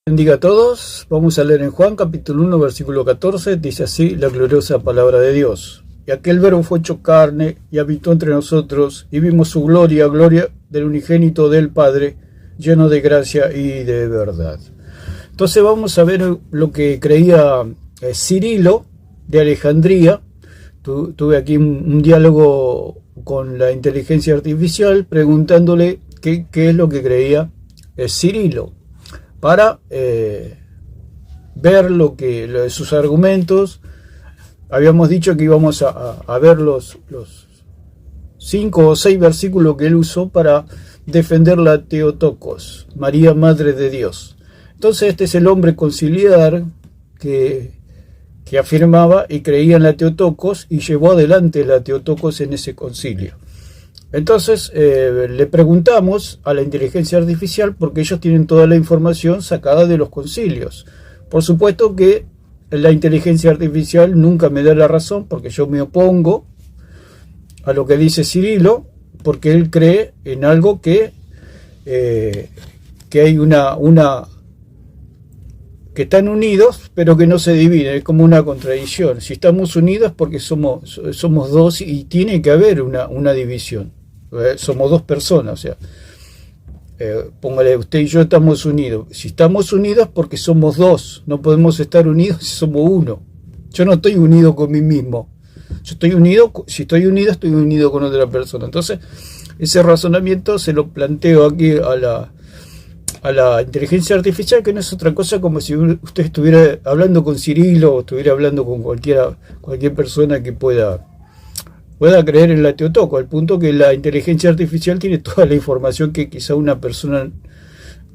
Bendiga a todos. Vamos a leer en Juan capítulo 1 versículo 14. Dice así la gloriosa palabra de Dios. Y aquel verbo fue hecho carne y habitó entre nosotros, y vimos su gloria, gloria del unigénito del Padre, lleno de gracia y de verdad. Entonces vamos a ver lo que creía Cirilo de Alejandría. Tuve aquí un diálogo con la inteligencia artificial preguntándole qué es lo que creía Cirilo, para ver sus argumentos. Habíamos dicho que íbamos a ver los 5 o 6 versículos que él usó para defender la Theotokos, María Madre de Dios. Entonces este es el hombre conciliar que afirmaba y creía en la Theotokos y llevó adelante la Theotokos en ese concilio. Entonces le preguntamos a la inteligencia artificial porque ellos tienen toda la información sacada de los concilios. Por supuesto que la inteligencia artificial nunca me da la razón porque yo me opongo a lo que dice Cirilo, porque él cree en algo que hay que están unidos pero que no se dividen. Es como una contradicción. Si estamos unidos porque somos dos y tiene que haber una división. Somos dos personas, o sea, póngale, usted y yo estamos unidos. Si estamos unidos porque somos dos, no podemos estar unidos si somos uno. Yo no estoy unido con mí mismo. Yo estoy unido, si estoy unido con otra persona. Entonces, ese razonamiento se lo planteo aquí a la inteligencia artificial, que no es otra cosa como si usted estuviera hablando con Cirilo o estuviera hablando con cualquier persona que pueda creer en la Theotokos, al punto que la inteligencia artificial tiene toda la información que quizá una persona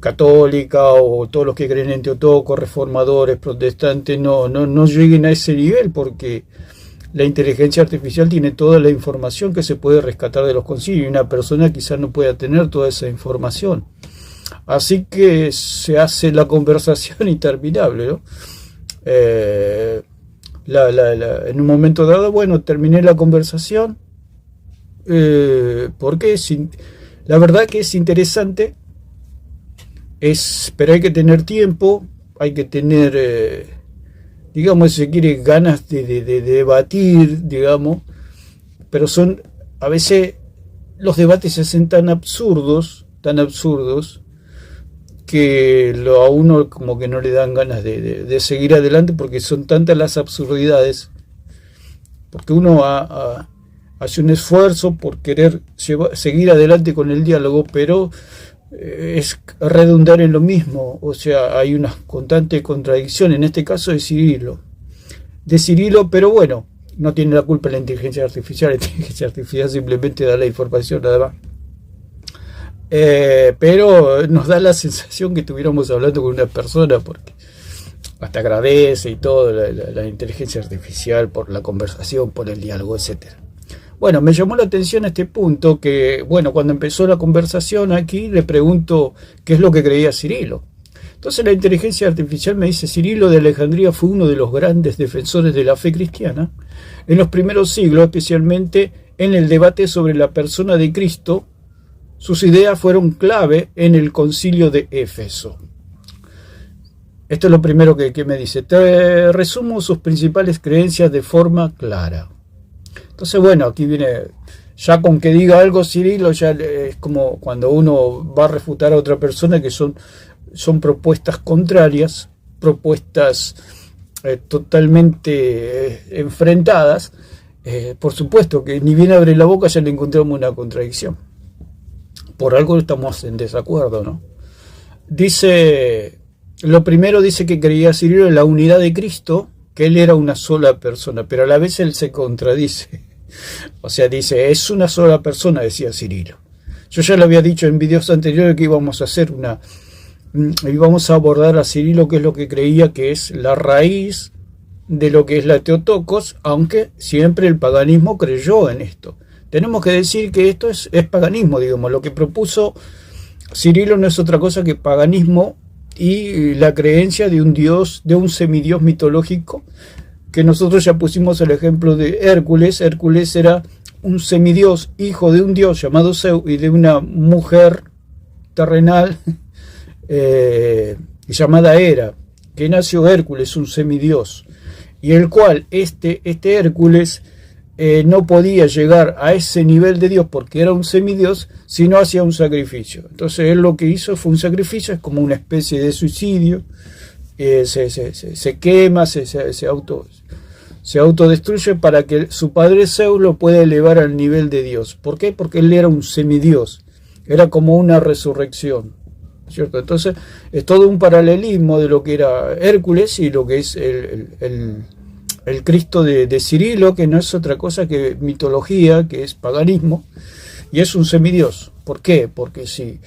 católica o todos los que creen en Theotokos, reformadores, protestantes, no lleguen a ese nivel, porque la inteligencia artificial tiene toda la información que se puede rescatar de los concilios y una persona quizá no pueda tener toda esa información. Así que se hace la conversación interminable, ¿no? En un momento dado, bueno, terminé la conversación porque la verdad que es interesante, pero hay que tener tiempo, hay que tener, digamos, si se quiere, ganas de debatir, digamos, pero a veces los debates se hacen tan absurdos, que a uno como que no le dan ganas de seguir adelante, porque son tantas las absurdidades, porque uno hace un esfuerzo por querer seguir adelante con el diálogo, pero es redundar en lo mismo. O sea, hay una constante contradicción, en este caso de Cirilo, pero bueno, no tiene la culpa la inteligencia artificial simplemente da la información nada más. Pero nos da la sensación que estuviéramos hablando con una persona, porque hasta agradece y todo la inteligencia artificial por la conversación, por el diálogo, etcétera. Bueno, me llamó la atención este punto que, bueno, cuando empezó la conversación aquí le pregunto qué es lo que creía Cirilo. Entonces la inteligencia artificial me dice: Cirilo de Alejandría fue uno de los grandes defensores de la fe cristiana en los primeros siglos, especialmente en el debate sobre la persona de Cristo. Sus ideas fueron clave en el concilio de Éfeso. Esto es lo primero que me dice. Te resumo sus principales creencias de forma clara. Entonces, bueno, aquí viene, ya con que diga algo Cirilo, ya es como cuando uno va a refutar a otra persona, que son propuestas contrarias, propuestas totalmente enfrentadas. Por supuesto que ni bien abre la boca ya le encontramos una contradicción. Por algo estamos en desacuerdo, ¿no? Lo primero dice que creía Cirilo en la unidad de Cristo, que él era una sola persona, pero a la vez él se contradice. O sea, dice, es una sola persona, decía Cirilo. Yo ya lo había dicho en videos anteriores que íbamos a abordar a Cirilo, que es lo que creía que es la raíz de lo que es la Theotokos, aunque siempre el paganismo creyó en esto. Tenemos que decir que esto es paganismo, digamos. Lo que propuso Cirilo no es otra cosa que paganismo y la creencia de un dios, de un semidios mitológico, que nosotros ya pusimos el ejemplo de Hércules. Hércules era un semidios, hijo de un dios llamado Zeus y de una mujer terrenal llamada Hera, que nació Hércules, un semidios, y el cual este Hércules no podía llegar a ese nivel de Dios porque era un semidios si no hacía un sacrificio. Entonces él lo que hizo fue un sacrificio, es como una especie de suicidio, se quema, se autodestruye para que su padre Zeus lo pueda elevar al nivel de Dios. ¿Por qué? Porque él era un semidios, era como una resurrección, ¿cierto? Entonces es todo un paralelismo de lo que era Hércules y lo que es el Cristo de Cirilo, que no es otra cosa que mitología, que es paganismo, y es un semidios. ¿Por qué? Porque si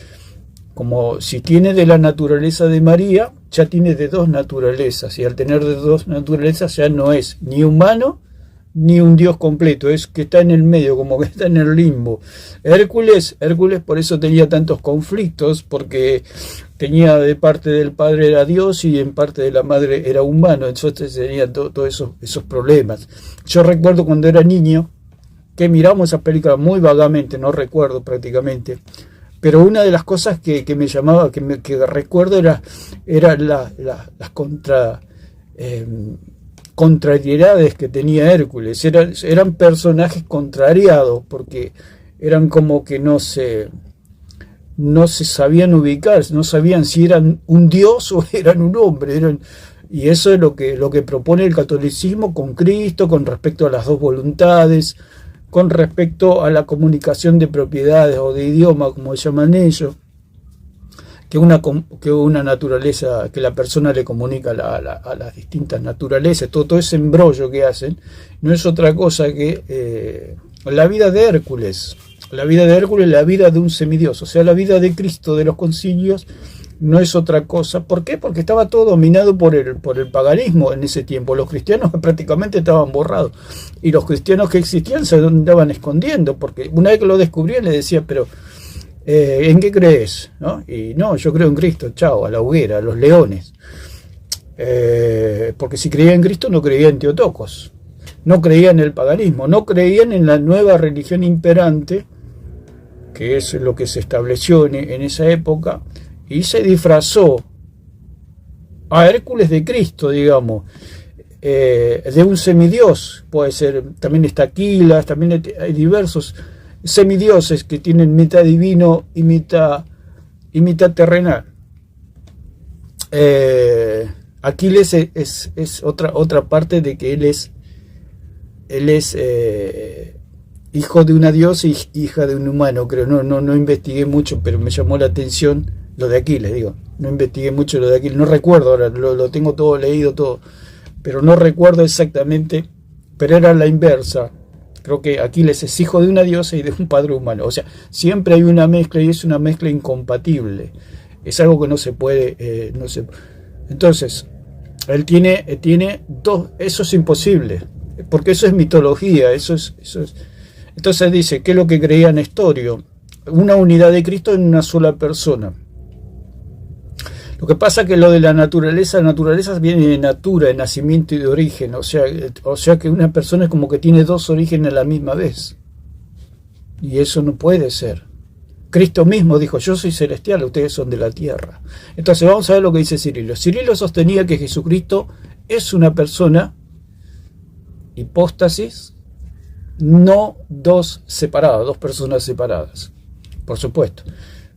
tiene de la naturaleza de María, ya tiene de dos naturalezas, y al tener de dos naturalezas ya no es ni humano ni un dios completo, es que está en el medio, como que está en el limbo. Hércules por eso tenía tantos conflictos, porque tenía de parte del padre era Dios y en parte de la madre era humano, entonces tenía todos esos problemas. Yo recuerdo cuando era niño que miramos esa película muy vagamente, no recuerdo prácticamente, pero una de las cosas que me llamaba, que recuerdo era las contrariedades que tenía Hércules. Eran personajes contrariados, porque eran como que no se sabían ubicar, no sabían si eran un dios o eran un hombre, y eso es lo que propone el catolicismo con Cristo, con respecto a las dos voluntades, con respecto a la comunicación de propiedades o de idioma, como llaman ellos, que una naturaleza, que la persona le comunica a las distintas naturalezas, todo ese embrollo que hacen, no es otra cosa que la vida de Hércules. La vida de Hércules, la vida de un semidios, o sea, la vida de Cristo de los concilios, no es otra cosa. ¿Por qué? Porque estaba todo dominado por el paganismo en ese tiempo. Los cristianos prácticamente estaban borrados, y los cristianos que existían se andaban escondiendo, porque una vez que lo descubrían le decían, pero ¿en qué crees? ¿No? Y no, yo creo en Cristo, chao, a la hoguera, a los leones. Porque si creía en Cristo no creía en Teotocos, no creía en el paganismo, no creían en la nueva religión imperante, que es lo que se estableció en esa época, y se disfrazó a Hércules de Cristo, digamos, de un semidios. Puede ser, también está Aquilas, también hay diversos semidioses que tienen mitad divino y mitad terrenal. Aquiles es otra parte de que él es hijo de una diosa y hija de un humano, creo. No investigué mucho, pero me llamó la atención lo de Aquiles, no investigué mucho lo de Aquiles, no recuerdo ahora, lo tengo todo leído, todo, pero no recuerdo exactamente, pero era la inversa. Creo que Aquiles es hijo de una diosa y de un padre humano, o sea, siempre hay una mezcla, y es una mezcla incompatible, es algo que no se puede, entonces, él tiene dos, eso es imposible, porque eso es mitología, eso es. Entonces dice, ¿qué es lo que creía Nestorio? Una unidad de Cristo en una sola persona. Lo que pasa es que lo de la naturaleza viene de natura, de nacimiento y de origen, o sea que una persona es como que tiene dos orígenes a la misma vez, y eso no puede ser. Cristo mismo dijo, yo soy celestial, ustedes son de la tierra. Entonces vamos a ver lo que dice Cirilo. Cirilo sostenía que Jesucristo es una persona, hipóstasis, no dos personas separadas, por supuesto.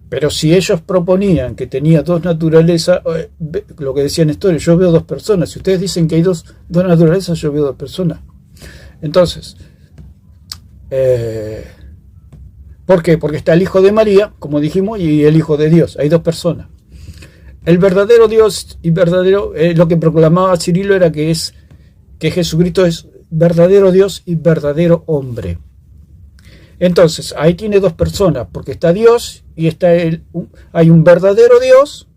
Pero si ellos proponían que tenía dos naturalezas, lo que decía Nestorio, yo veo dos personas. Si ustedes dicen que hay dos naturalezas, yo veo dos personas. Entonces, ¿por qué? Porque está el Hijo de María, como dijimos, y el Hijo de Dios. Hay dos personas. El verdadero Dios y verdadero, lo que proclamaba Cirilo era que Jesucristo es verdadero Dios y verdadero hombre. Entonces, ahí tiene dos personas, porque está Dios y hay un verdadero Dios,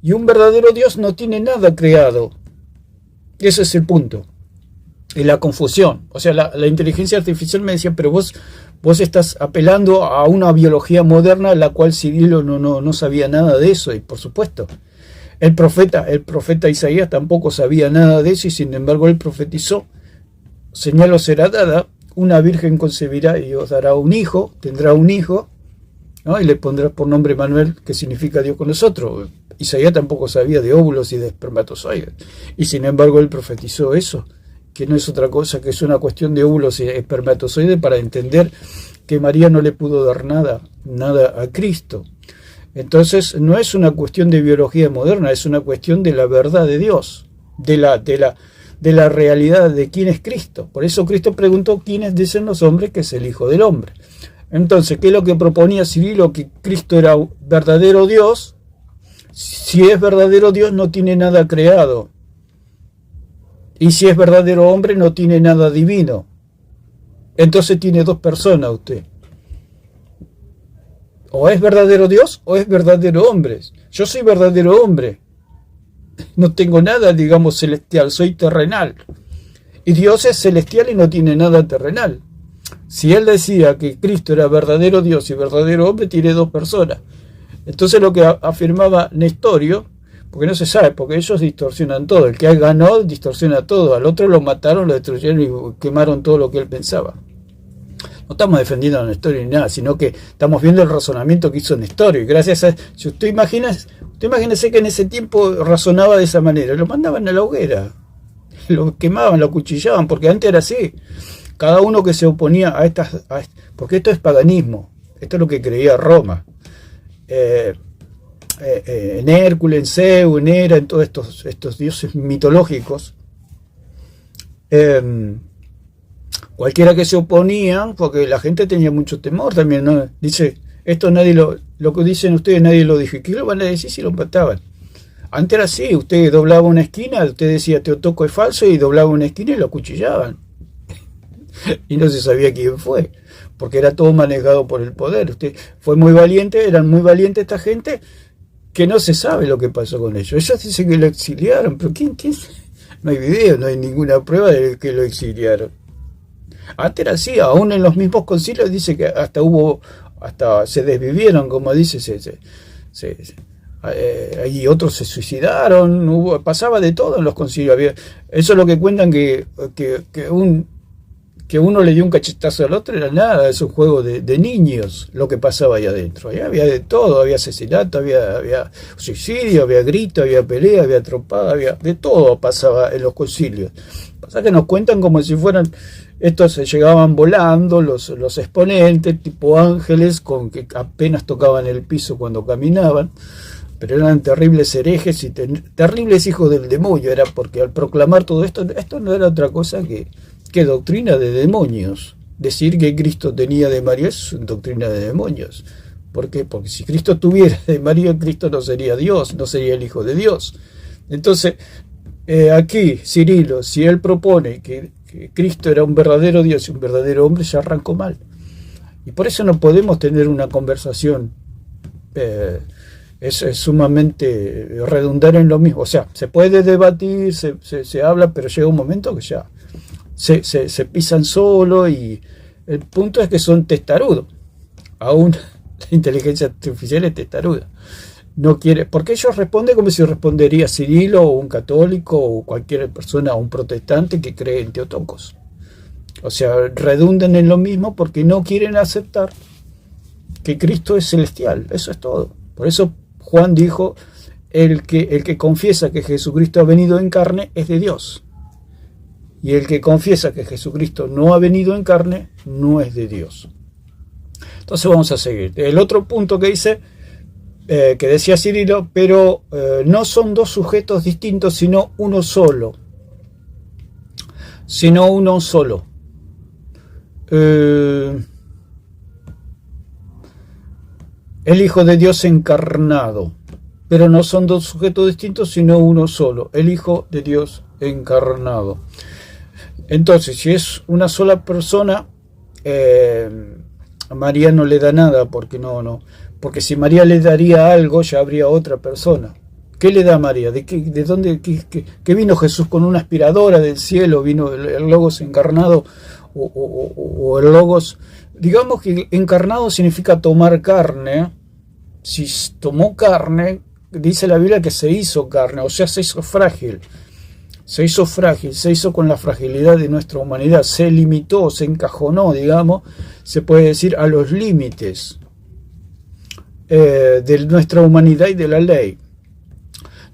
y un verdadero Dios no tiene nada creado. Ese es el punto. Y la confusión. O sea, la inteligencia artificial me decía, pero vos estás apelando a una biología moderna, la cual Cirilo no sabía nada de eso, y por supuesto. El profeta Isaías tampoco sabía nada de eso, y sin embargo él profetizó. Señal os será dada, una virgen concebirá y os dará un hijo, tendrá un hijo, ¿no? Y le pondrá por nombre Manuel, que significa Dios con nosotros. Isaías tampoco sabía de óvulos y de espermatozoides. Y sin embargo él profetizó eso, que no es otra cosa que es una cuestión de óvulos y espermatozoides para entender que María no le pudo dar nada a Cristo. Entonces no es una cuestión de biología moderna, es una cuestión de la verdad de Dios, de la realidad de quién es Cristo. Por eso Cristo preguntó quiénes dicen los hombres que es el Hijo del Hombre. Entonces, ¿qué es lo que proponía Cirilo? Que Cristo era verdadero Dios. Si es verdadero Dios, no tiene nada creado. Y si es verdadero hombre, no tiene nada divino. Entonces tiene dos personas usted. O es verdadero Dios o es verdadero hombre. Yo soy verdadero hombre. No tengo nada, digamos, celestial, soy terrenal. Y Dios es celestial y no tiene nada terrenal. Si él decía que Cristo era verdadero Dios y verdadero hombre, tiene dos personas. Entonces lo que afirmaba Nestorio, porque no se sabe, porque ellos distorsionan todo. El que ganó distorsiona todo. Al otro lo mataron, lo destruyeron y quemaron todo lo que él pensaba. No estamos defendiendo a Nestorio ni nada, sino que estamos viendo el razonamiento que hizo Nestorio. Y gracias a... Si usted imagínese que en ese tiempo razonaba de esa manera. Lo mandaban a la hoguera. Lo quemaban, lo acuchillaban, porque antes era así. Cada uno que se oponía a estas... porque esto es paganismo. Esto es lo que creía Roma. En Hércules, en Zeus, en Hera, en todos estos dioses mitológicos. Cualquiera que se oponía, porque la gente tenía mucho temor también, ¿no? Dice, esto nadie lo que dicen ustedes nadie lo dijo. ¿Qué lo van a decir si lo mataban? Antes era así, usted doblaba una esquina, usted decía Teotoco es falso y doblaba una esquina y lo acuchillaban. Y no se sabía quién fue, porque era todo manejado por el poder. Usted fue muy valiente, eran muy valientes esta gente, que no se sabe lo que pasó con ellos. Ellos dicen que lo exiliaron, pero ¿quién? No hay video, no hay ninguna prueba de que lo exiliaron. Antes era así, aún en los mismos concilios dice que hasta se desvivieron, como dice, y otros se suicidaron, pasaba de todo en los concilios. Eso es lo que cuentan que uno le dio un cachetazo al otro, era nada, es un juego de niños lo que pasaba ahí adentro. Allá había de todo, había asesinato, había suicidio, había grito, había pelea, había tropada, había de todo pasaba en los concilios. Pasa que nos cuentan como si fueran, estos se llegaban volando, los exponentes, tipo ángeles, con que apenas tocaban el piso cuando caminaban, pero eran terribles herejes y terribles hijos del demonio, era porque al proclamar todo esto no era otra cosa que doctrina de demonios. Decir que Cristo tenía de María es doctrina de demonios. ¿Por qué? Porque si Cristo tuviera de María, Cristo no sería Dios, no sería el Hijo de Dios. Entonces, aquí, Cirilo, si él propone que Cristo era un verdadero Dios y un verdadero hombre, ya arrancó mal. Y por eso no podemos tener una conversación, es sumamente redundar en lo mismo. O sea, se puede debatir, se habla, pero llega un momento que ya se pisan solo, y el punto es que son testarudos. Aún la inteligencia artificial es testaruda. No quiere, porque ellos responden como si respondería Cirilo o un católico o cualquier persona, un protestante que cree en Teotocos. O sea, redundan en lo mismo porque no quieren aceptar que Cristo es celestial. Eso es todo. Por eso Juan dijo, el que confiesa que Jesucristo ha venido en carne es de Dios. Y el que confiesa que Jesucristo no ha venido en carne no es de Dios. Entonces vamos a seguir. El otro punto que dice, que decía Cirilo, pero no son dos sujetos distintos, sino uno solo. El Hijo de Dios encarnado. Pero no son dos sujetos distintos, sino uno solo. El Hijo de Dios encarnado. Entonces, si es una sola persona, a María no le da nada, porque porque si María le daría algo, ya habría otra persona. ¿Qué le da a María? ¿De dónde? ¿Qué vino Jesús con una aspiradora del cielo? ¿Vino el Logos encarnado? O el Logos, digamos que encarnado significa tomar carne. Si tomó carne, dice la Biblia que se hizo carne, o sea, se hizo frágil. Se hizo con la fragilidad de nuestra humanidad, se limitó, se encajonó, digamos, se puede decir, a los límites de nuestra humanidad y de la ley.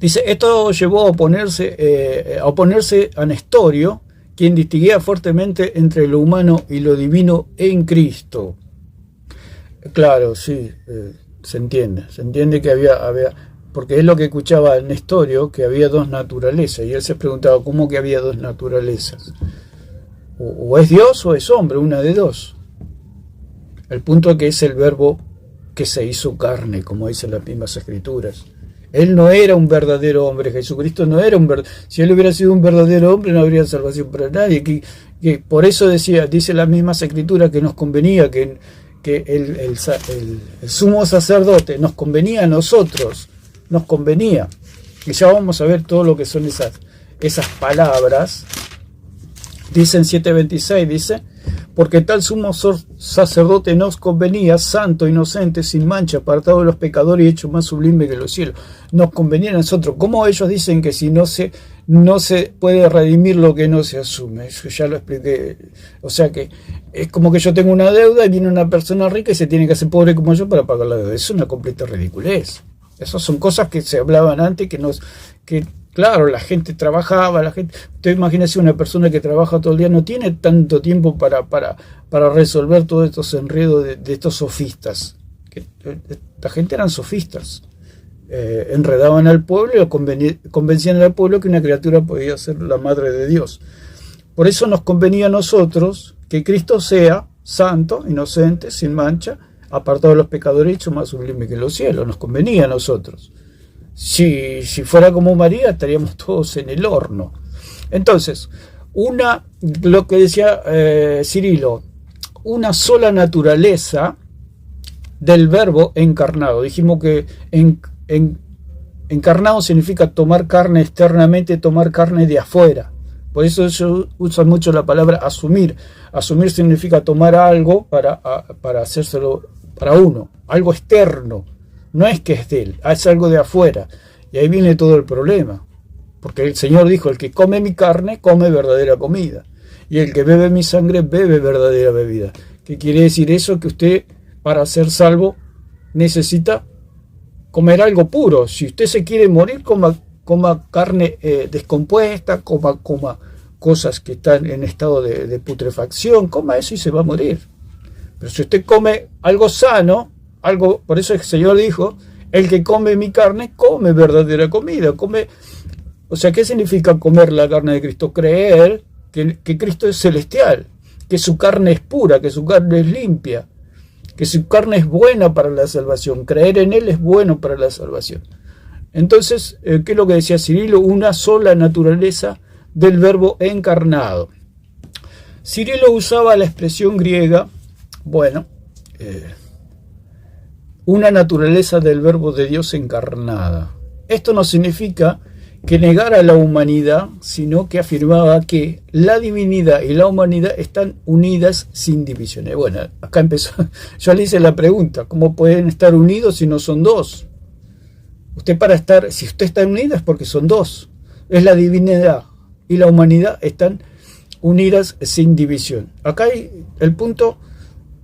Dice, esto llevó a oponerse a Nestorio, quien distinguía fuertemente entre lo humano y lo divino en Cristo. Claro, sí, se entiende que había, porque es lo que escuchaba Nestorio, que había dos naturalezas, y él se preguntaba, ¿cómo que había dos naturalezas? O es Dios o es hombre, una de dos. El punto es que es el verbo que se hizo carne, como dicen las mismas escrituras. Él no era un verdadero hombre, Jesucristo no era un verdadero. Si él hubiera sido un verdadero hombre, no habría salvación para nadie. Que por eso dice las mismas escrituras que nos convenía, que el sumo sacerdote nos convenía a nosotros, nos convenía. Y ya vamos a ver todo lo que son esas palabras. Dice en 7:26, dice, porque tal sumo sacerdote nos convenía, santo, inocente, sin mancha, apartado de los pecadores y hecho más sublime que los cielos. Nos convenía a nosotros. ¿Cómo ellos dicen que si no se puede redimir lo que no se asume? Eso ya lo expliqué. O sea que es como que yo tengo una deuda y viene una persona rica y se tiene que hacer pobre como yo para pagar la deuda. Es una completa ridiculez. Esas son cosas que se hablaban antes, claro, la gente trabajaba, usted imagínese una persona que trabaja todo el día, no tiene tanto tiempo para resolver todos estos enredos de estos sofistas. La gente eran sofistas, enredaban al pueblo y convencían al pueblo que una criatura podía ser la madre de Dios. Por eso nos convenía a nosotros que Cristo sea santo, inocente, sin mancha, apartado de los pecadores, hecho más sublime que los cielos. Nos convenía a nosotros. Si fuera como María, estaríamos todos en el horno. Entonces, lo que decía Cirilo, una sola naturaleza del verbo encarnado. Dijimos que encarnado significa tomar carne externamente, tomar carne de afuera. Por eso ellos usan mucho la palabra asumir. Asumir significa tomar algo para hacérselo para uno, algo externo. No es que es de él, es algo de afuera. Y ahí viene todo el problema. Porque el Señor dijo, el que come mi carne, come verdadera comida. Y el que bebe mi sangre, bebe verdadera bebida. ¿Qué quiere decir eso? Que usted, para ser salvo, necesita comer algo puro. Si usted se quiere morir, coma carne descompuesta, coma cosas que están en estado de putrefacción, coma eso y se va a morir. Pero si usted come algo sano, por eso el Señor dijo, el que come mi carne, come verdadera comida. O sea, ¿qué significa comer la carne de Cristo? Creer que Cristo es celestial, que su carne es pura, que su carne es limpia, que su carne es buena para la salvación. Creer en Él es bueno para la salvación. Entonces, ¿qué es lo que decía Cirilo? Una sola naturaleza del verbo encarnado. Cirilo usaba la expresión griega, una naturaleza del verbo de Dios encarnada. Esto no significa que negara la humanidad, sino que afirmaba que la divinidad y la humanidad están unidas sin divisiones. Bueno, acá empezó, yo le hice la pregunta, ¿cómo pueden estar unidos si no son dos? Si usted está unido es porque son dos. Es la divinidad y la humanidad están unidas sin división. Acá hay el punto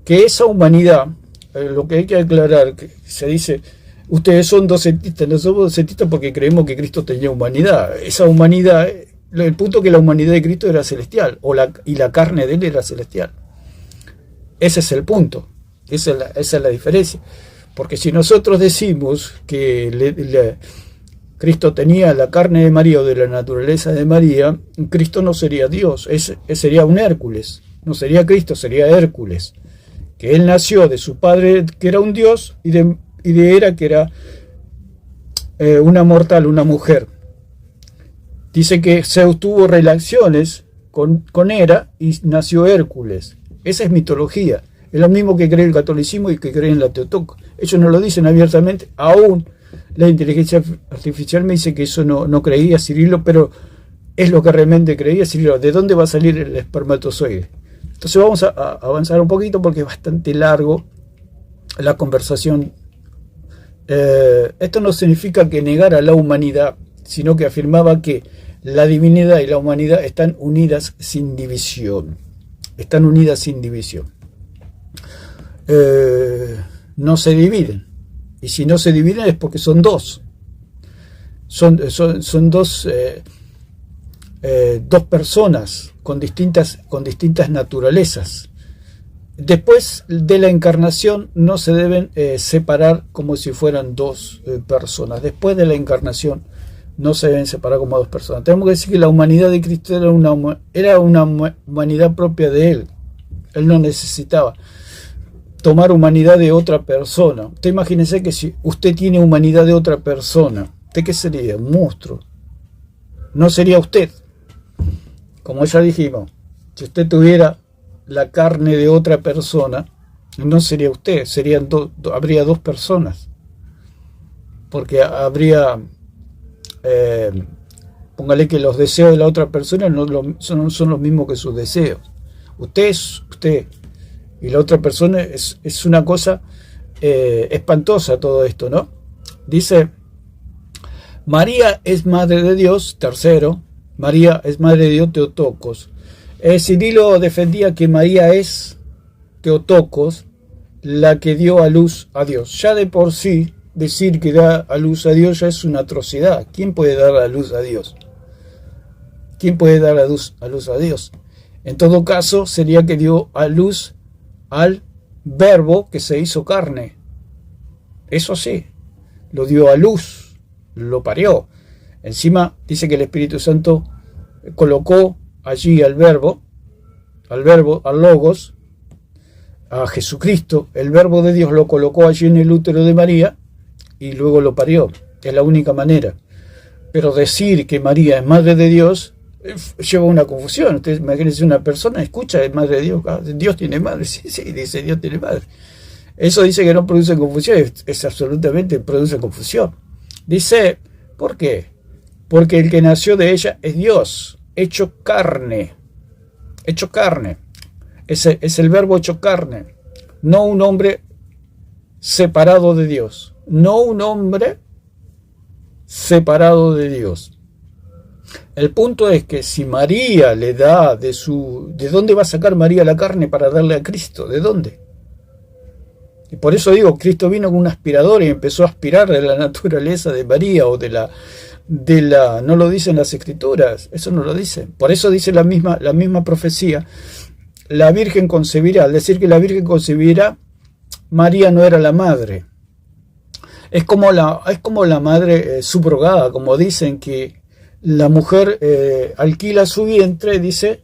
que esa humanidad, lo que hay que aclarar, que se dice, ustedes son docetistas, no somos docetistas porque creemos que Cristo tenía humanidad. Esa humanidad, el punto que la humanidad de Cristo era celestial, y la carne de él era celestial. Ese es el punto, esa es la diferencia. Porque si nosotros decimos que Cristo tenía la carne de María o de la naturaleza de María, Cristo no sería Dios, sería un Hércules, no sería Cristo, sería Hércules. Que él nació de su padre que era un dios y de Hera que era una mortal, una mujer. Dice que Zeus tuvo relaciones con Hera y nació Hércules. Esa es mitología. Es lo mismo que cree el catolicismo y que cree en la Teotocos. Ellos no lo dicen abiertamente. Aún la inteligencia artificial me dice que eso no creía Cirilo, pero es lo que realmente creía Cirilo. ¿De dónde va a salir el espermatozoide? Entonces vamos a avanzar un poquito porque es bastante largo la conversación. Esto no significa que negara la humanidad, sino que afirmaba que la divinidad y la humanidad están unidas sin división. Están unidas sin división. No se dividen. Y si no se dividen es porque son dos. son dos personas con distintas naturalezas. Después de la encarnación no se deben separar como si fueran dos personas. Después de la encarnación no se deben separar como dos personas. Tenemos que decir que la humanidad de Cristo era una humanidad propia de Él. Él no necesitaba tomar humanidad de otra persona. Usted imagínese que si usted tiene humanidad de otra persona, ¿usted qué sería? Un monstruo. No sería usted. Como ya dijimos, si usted tuviera la carne de otra persona, no sería usted, habría dos personas. Porque habría, póngale que los deseos de la otra persona son los mismos que sus deseos. Usted es usted, y la otra persona es una cosa espantosa todo esto, ¿no? Dice, María es madre de Dios, tercero, María es madre de Dios Teotocos. Cirilo defendía que María es Teotocos, la que dio a luz a Dios. Ya de por sí, decir que da a luz a Dios ya es una atrocidad. ¿Quién puede dar a luz a Dios? ¿Quién puede dar a luz a Dios? En todo caso, sería que dio a luz al Verbo que se hizo carne. Eso sí, lo dio a luz, lo parió. Encima dice que el Espíritu Santo colocó allí al Verbo, al Logos, a Jesucristo. El Verbo de Dios lo colocó allí en el útero de María y luego lo parió. Es la única manera. Pero decir que María es madre de Dios lleva una confusión. Ustedes imagínense, una persona escucha, es madre de Dios. Dios tiene madre. Sí, dice Dios tiene madre. Eso dice que no produce confusión. Es absolutamente produce confusión. Dice, ¿por qué? Porque el que nació de ella es Dios, hecho carne. Hecho carne. Es el verbo hecho carne. No un hombre separado de Dios. No un hombre separado de Dios. El punto es que si María le da ¿de dónde va a sacar María la carne para darle a Cristo? ¿De dónde? Y por eso digo, Cristo vino con un aspirador y empezó a aspirar de la naturaleza de María o de la no lo dicen las Escrituras, eso no lo dice. Por eso dice la misma profecía, la Virgen concebirá. Al decir que la Virgen concebirá, María no era la madre. Es como la madre subrogada, como dicen que la mujer alquila su vientre, dice,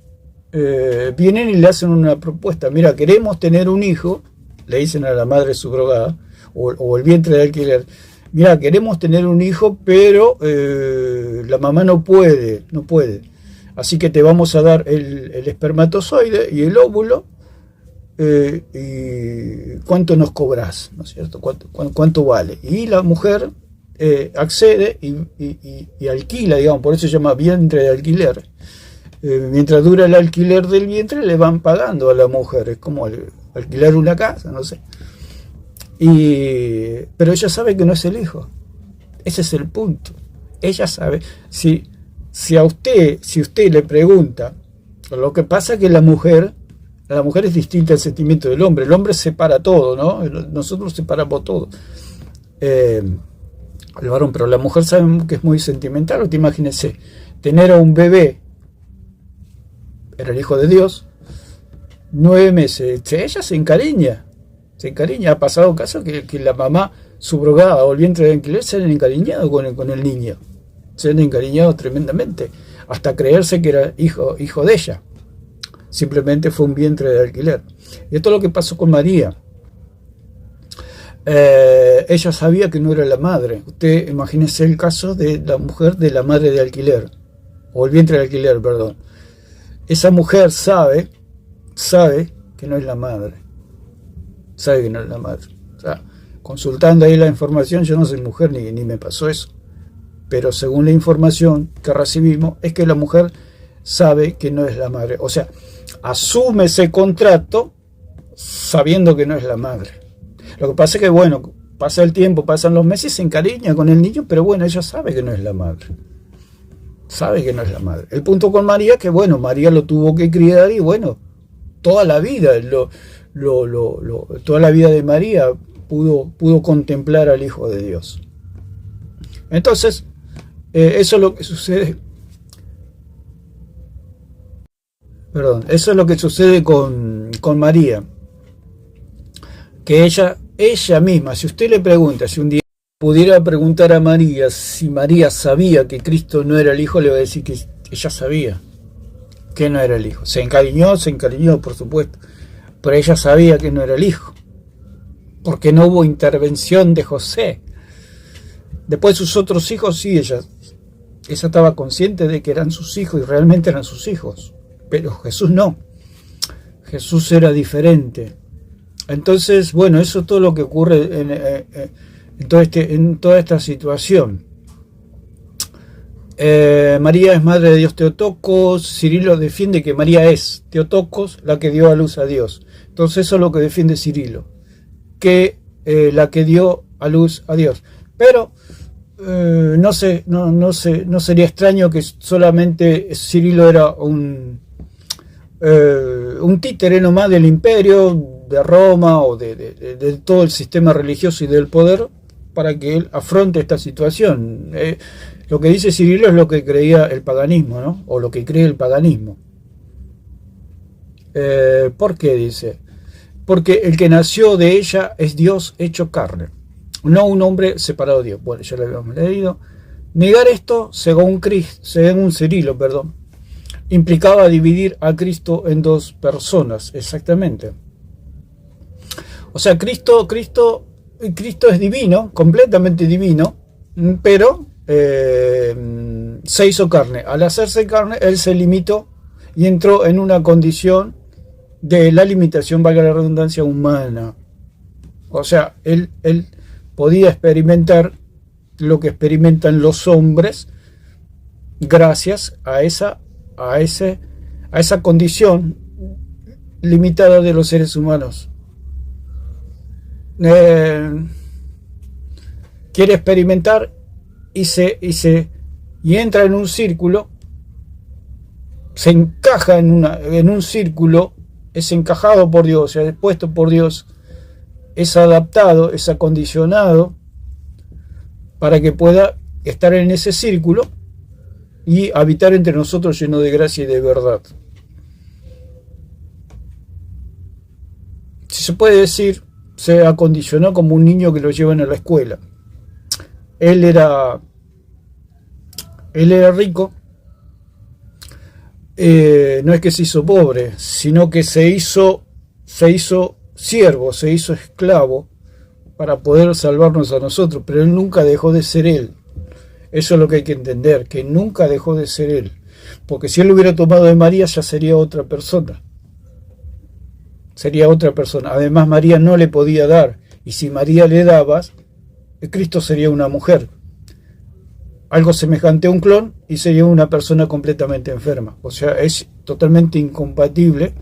vienen y le hacen una propuesta. Mira, queremos tener un hijo, le dicen a la madre subrogada, o el vientre de alquiler. Mira, queremos tener un hijo, pero la mamá no puede. Así que te vamos a dar el espermatozoide y el óvulo, y ¿cuánto nos cobras? ¿No es cierto? ¿Cuánto vale? Y la mujer accede y alquila, digamos, por eso se llama vientre de alquiler. Mientras dura el alquiler del vientre, le van pagando a la mujer. Es como alquilar una casa, no sé. Pero ella sabe que no es el hijo. Ese es el punto. Ella sabe. Si usted le pregunta, lo que pasa es que la mujer es distinta al sentimiento del hombre. El hombre separa todo, ¿no? Nosotros separamos todo. El varón, pero la mujer sabe que es muy sentimental. Te imagínese tener a un bebé, era el hijo de Dios, 9 meses. Ella se encariña. Ha pasado caso que la mamá subrogada o el vientre de alquiler se han encariñado con el niño. Se han encariñado tremendamente, hasta creerse que era hijo de ella. Simplemente fue un vientre de alquiler. Y esto es lo que pasó con María. Ella sabía que no era la madre. Usted imagínese el caso de la mujer de la madre de alquiler, o el vientre de alquiler, perdón. Esa mujer sabe que no es la madre. Sabe que no es la madre. O sea, consultando ahí la información, yo no soy mujer ni me pasó eso. Pero según la información que recibimos, es que la mujer sabe que no es la madre. O sea, asume ese contrato sabiendo que no es la madre. Lo que pasa es que, bueno, pasa el tiempo, pasan los meses, se encariña con el niño, pero bueno, ella sabe que no es la madre. Sabe que no es la madre. El punto con María es que, bueno, María lo tuvo que criar y, bueno, toda la vida, toda la vida de María pudo contemplar al Hijo de Dios. Entonces, eso es lo que sucede. Perdón, eso es lo que sucede con María. Que ella misma, si usted le pregunta, si un día pudiera preguntar a María si María sabía que Cristo no era el Hijo, le va a decir que ella sabía que no era el Hijo. Se encariñó, por supuesto, pero ella sabía que no era el Hijo, porque no hubo intervención de José. Después sus otros hijos, sí, ella estaba consciente de que eran sus hijos y realmente eran sus hijos, pero Jesús no. Jesús era diferente. Entonces, bueno, eso es todo lo que ocurre en toda esta situación. María es madre de Dios Theotokos. Cirilo defiende que María es Theotokos, la que dio a luz a Dios. Entonces eso es lo que defiende Cirilo, que la que dio a luz a Dios. Pero no sería extraño que solamente Cirilo era un títere nomás del imperio de Roma o de todo el sistema religioso y del poder para que él afronte esta situación. Lo que dice Cirilo es lo que creía el paganismo, ¿no? O lo que cree el paganismo. ¿Por qué dice? Porque el que nació de ella es Dios hecho carne, no un hombre separado de Dios. Bueno, ya lo habíamos leído. Negar esto, según Cirilo, implicaba dividir a Cristo en dos personas, exactamente. O sea, Cristo es divino, completamente divino, pero se hizo carne. Al hacerse carne, él se limitó y entró en una condición de la limitación, valga la redundancia, humana. O sea, él podía experimentar lo que experimentan los hombres gracias a esa condición limitada de los seres humanos. Quiere experimentar y entra en un círculo, se encaja en un círculo, es encajado por Dios, es puesto por Dios, es adaptado, es acondicionado para que pueda estar en ese círculo y habitar entre nosotros lleno de gracia y de verdad. Si se puede decir, se acondicionó como un niño que lo llevan a la escuela. Él era rico, no es que se hizo pobre, sino que se hizo siervo, se hizo esclavo para poder salvarnos a nosotros, pero él nunca dejó de ser él. Eso es lo que hay que entender, que nunca dejó de ser él, porque si él lo hubiera tomado de María ya sería otra persona. Sería otra persona. Además, María no le podía dar, y si María le dabas, Cristo sería una mujer, algo semejante a un clon, y sería una persona completamente enferma. O sea, es totalmente incompatible.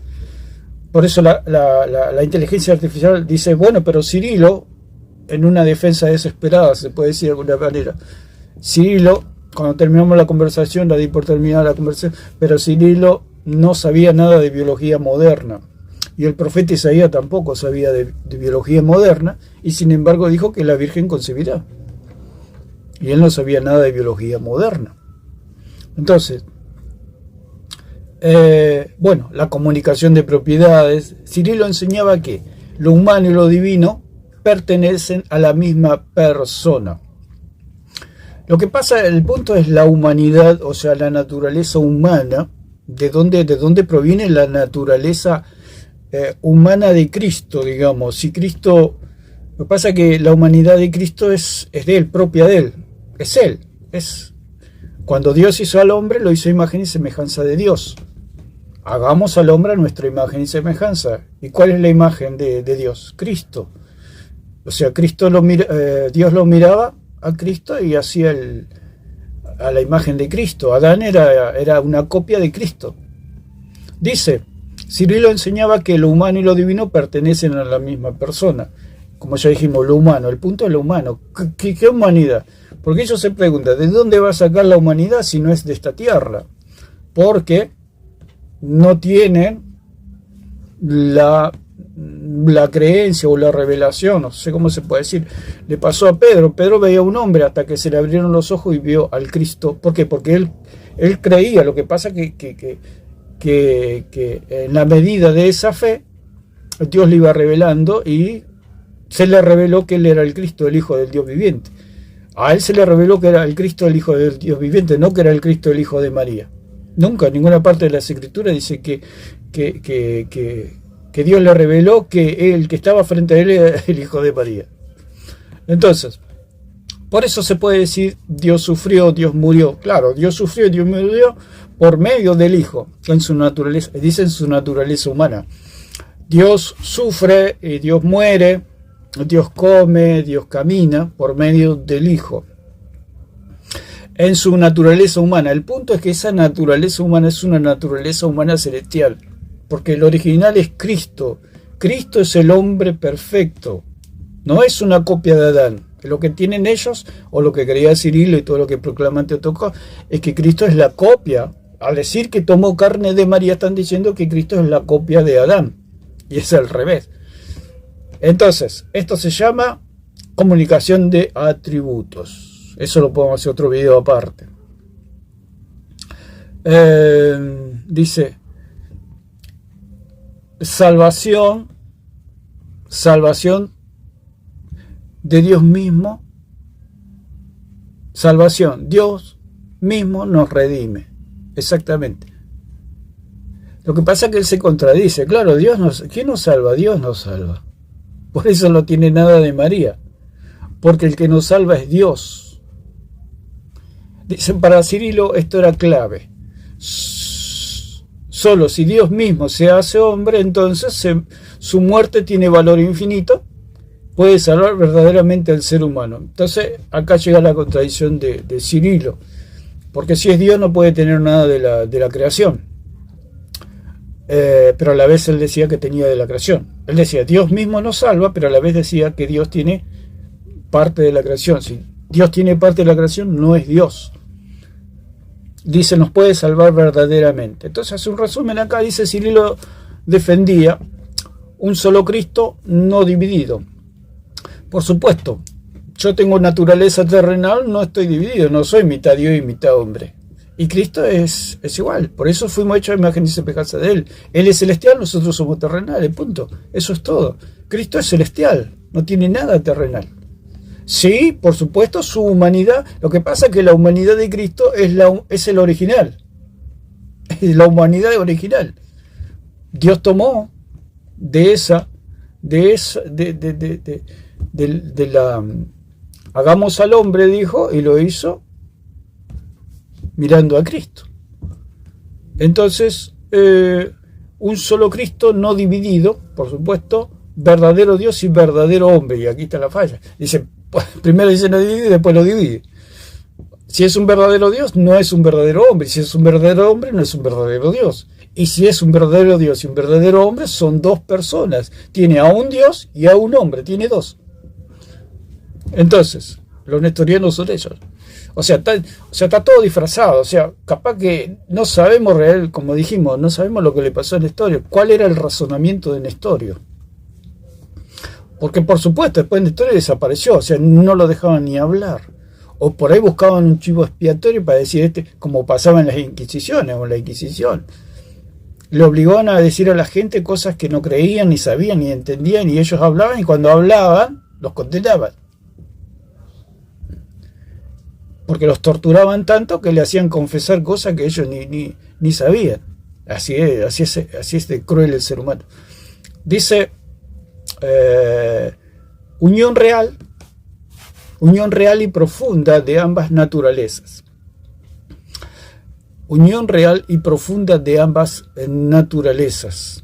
Por eso la inteligencia artificial dice, bueno, pero Cirilo, en una defensa desesperada, se puede decir de alguna manera, Cirilo, cuando terminamos la conversación, la di por terminada la conversación, pero Cirilo no sabía nada de biología moderna. Y el profeta Isaías tampoco sabía de biología moderna, y sin embargo dijo que la Virgen concebirá. Y él no sabía nada de biología moderna. Entonces, bueno, la comunicación de propiedades. Cirilo enseñaba que lo humano y lo divino pertenecen a la misma persona. Lo que pasa, el punto es la humanidad, o sea, la naturaleza humana. ¿De dónde proviene la naturaleza humana de Cristo, digamos? Si Cristo, lo que pasa es que la humanidad de Cristo es de él, propia de él, es él, es cuando Dios hizo al hombre, lo hizo a imagen y semejanza de Dios. Hagamos al hombre a nuestra imagen y semejanza. ¿Y cuál es la imagen de Dios? Cristo. O sea, Dios lo miraba a Cristo y hacía a la imagen de Cristo. Adán era una copia de Cristo. Dice, Cirilo enseñaba que lo humano y lo divino pertenecen a la misma persona. Como ya dijimos, lo humano, el punto es lo humano. ¿Qué humanidad? Porque ellos se preguntan, ¿de dónde va a sacar la humanidad si no es de esta tierra? Porque no tienen la creencia o la revelación, no sé cómo se puede decir, le pasó a Pedro. Pedro veía a un hombre hasta que se le abrieron los ojos y vio al Cristo. ¿Por qué? Porque él creía. Lo que pasa que en la medida de esa fe, Dios le iba revelando y se le reveló que él era el Cristo, el Hijo del Dios viviente. A él se le reveló que era el Cristo, el Hijo del Dios viviente, no que era el Cristo, el Hijo de María. Nunca, en ninguna parte de las Escrituras dice que Dios le reveló que el que estaba frente a él era el Hijo de María. Entonces, por eso se puede decir Dios sufrió, Dios murió. Claro, Dios sufrió y Dios murió por medio del Hijo, en su naturaleza, dice en su naturaleza humana. Dios sufre y Dios muere, Dios come, Dios camina por medio del Hijo. En su naturaleza humana. El punto es que esa naturaleza humana es una naturaleza humana celestial. Porque el original es Cristo. Cristo es el hombre perfecto. No es una copia de Adán. Lo que tienen ellos, o lo que creía Cirilo y todo lo que proclaman Teotocos, es que Cristo es la copia. Al decir que tomó carne de María, están diciendo que Cristo es la copia de Adán. Y es al revés. Entonces, esto se llama comunicación de atributos. Eso lo podemos hacer otro video aparte. Dice, salvación de Dios mismo, salvación, Dios mismo nos redime, exactamente. Lo que pasa es que él se contradice, claro, ¿quién nos salva? Dios nos salva. Por eso no tiene nada de María, porque el que nos salva es Dios. Dicen, para Cirilo esto era clave. Solo si Dios mismo se hace hombre, entonces su muerte tiene valor infinito, puede salvar verdaderamente al ser humano. Entonces acá llega la contradicción de Cirilo, porque si es Dios no puede tener nada de la creación. Pero a la vez él decía que tenía de la creación. Él decía, Dios mismo nos salva, pero a la vez decía que Dios tiene parte de la creación. Si Dios tiene parte de la creación, no es Dios. Dice, nos puede salvar verdaderamente. Entonces hace un resumen acá, dice, Cirilo defendía un solo Cristo no dividido. Por supuesto, yo tengo naturaleza terrenal, no estoy dividido, no soy mitad Dios y mitad hombre. Y Cristo es igual, por eso fuimos hechos a imagen y semejanza de Él. Él es celestial, nosotros somos terrenales, punto. Eso es todo. Cristo es celestial, no tiene nada terrenal. Sí, por supuesto, su humanidad. Lo que pasa es que la humanidad de Cristo es el original. Es la humanidad original. Dios tomó hagamos al hombre, dijo, y lo hizo mirando a Cristo. Entonces, un solo Cristo no dividido, por supuesto, verdadero Dios y verdadero hombre. Y aquí está la falla. Dice, primero dice no divide y después lo divide. Si es un verdadero Dios, no es un verdadero hombre. Si es un verdadero hombre, no es un verdadero Dios. Y si es un verdadero Dios y un verdadero hombre, son dos personas. Tiene a un Dios y a un hombre. Tiene dos. Entonces, los nestorianos son ellos. O sea, está todo disfrazado. O sea, capaz que no sabemos real, como dijimos, no sabemos lo que le pasó a Nestorio. ¿Cuál era el razonamiento de Nestorio? Porque por supuesto, después Nestorio desapareció. O sea, no lo dejaban ni hablar. O por ahí buscaban un chivo expiatorio para decir, como pasaba en las Inquisiciones o en la Inquisición. Le obligaban a decir a la gente cosas que no creían, ni sabían, ni entendían, y ellos hablaban, y cuando hablaban, los condenaban. Porque los torturaban tanto que le hacían confesar cosas que ellos ni sabían. Así es de cruel el ser humano. Dice, unión real y profunda de ambas naturalezas. Unión real y profunda de ambas naturalezas.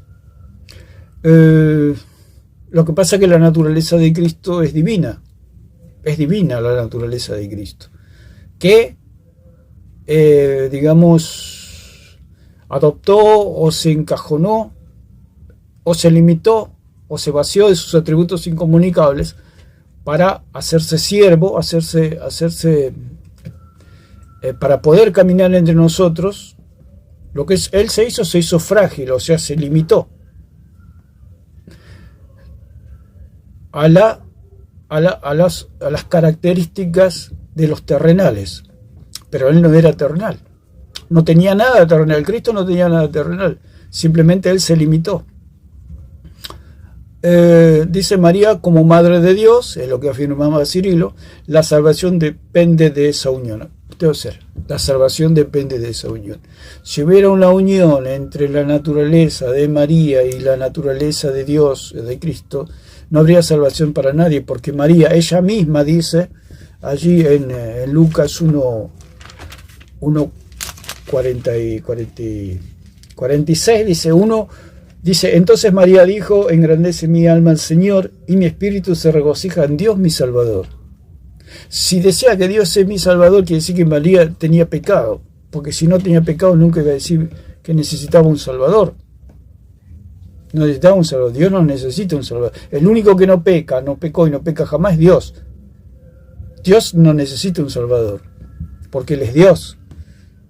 Lo que pasa es que la naturaleza de Cristo es divina. Es divina la naturaleza de Cristo. Que, digamos, adoptó o se encajonó o se limitó o se vació de sus atributos incomunicables para hacerse siervo, para poder caminar entre nosotros. Lo que él se hizo frágil, o sea, se limitó. a las características de los terrenales. Pero él no era terrenal. No tenía nada terrenal. Cristo no tenía nada terrenal. Simplemente él se limitó. Dice María, como Madre de Dios, es lo que afirmaba Cirilo, la salvación depende de esa unión. Debe ser, la salvación depende de esa unión. Si hubiera una unión entre la naturaleza de María y la naturaleza de Dios, de Cristo, no habría salvación para nadie, porque María, ella misma dice, allí en Lucas 46, dice, entonces María dijo, engrandece mi alma al Señor, y mi espíritu se regocija en Dios mi Salvador. Si decía que Dios es mi Salvador, quiere decir que María tenía pecado, porque si no tenía pecado nunca iba a decir que necesitaba un Salvador. No necesitaba un Salvador, Dios no necesita un Salvador. El único que no peca, no pecó y no peca jamás es Dios. Dios no necesita un Salvador, porque Él es Dios.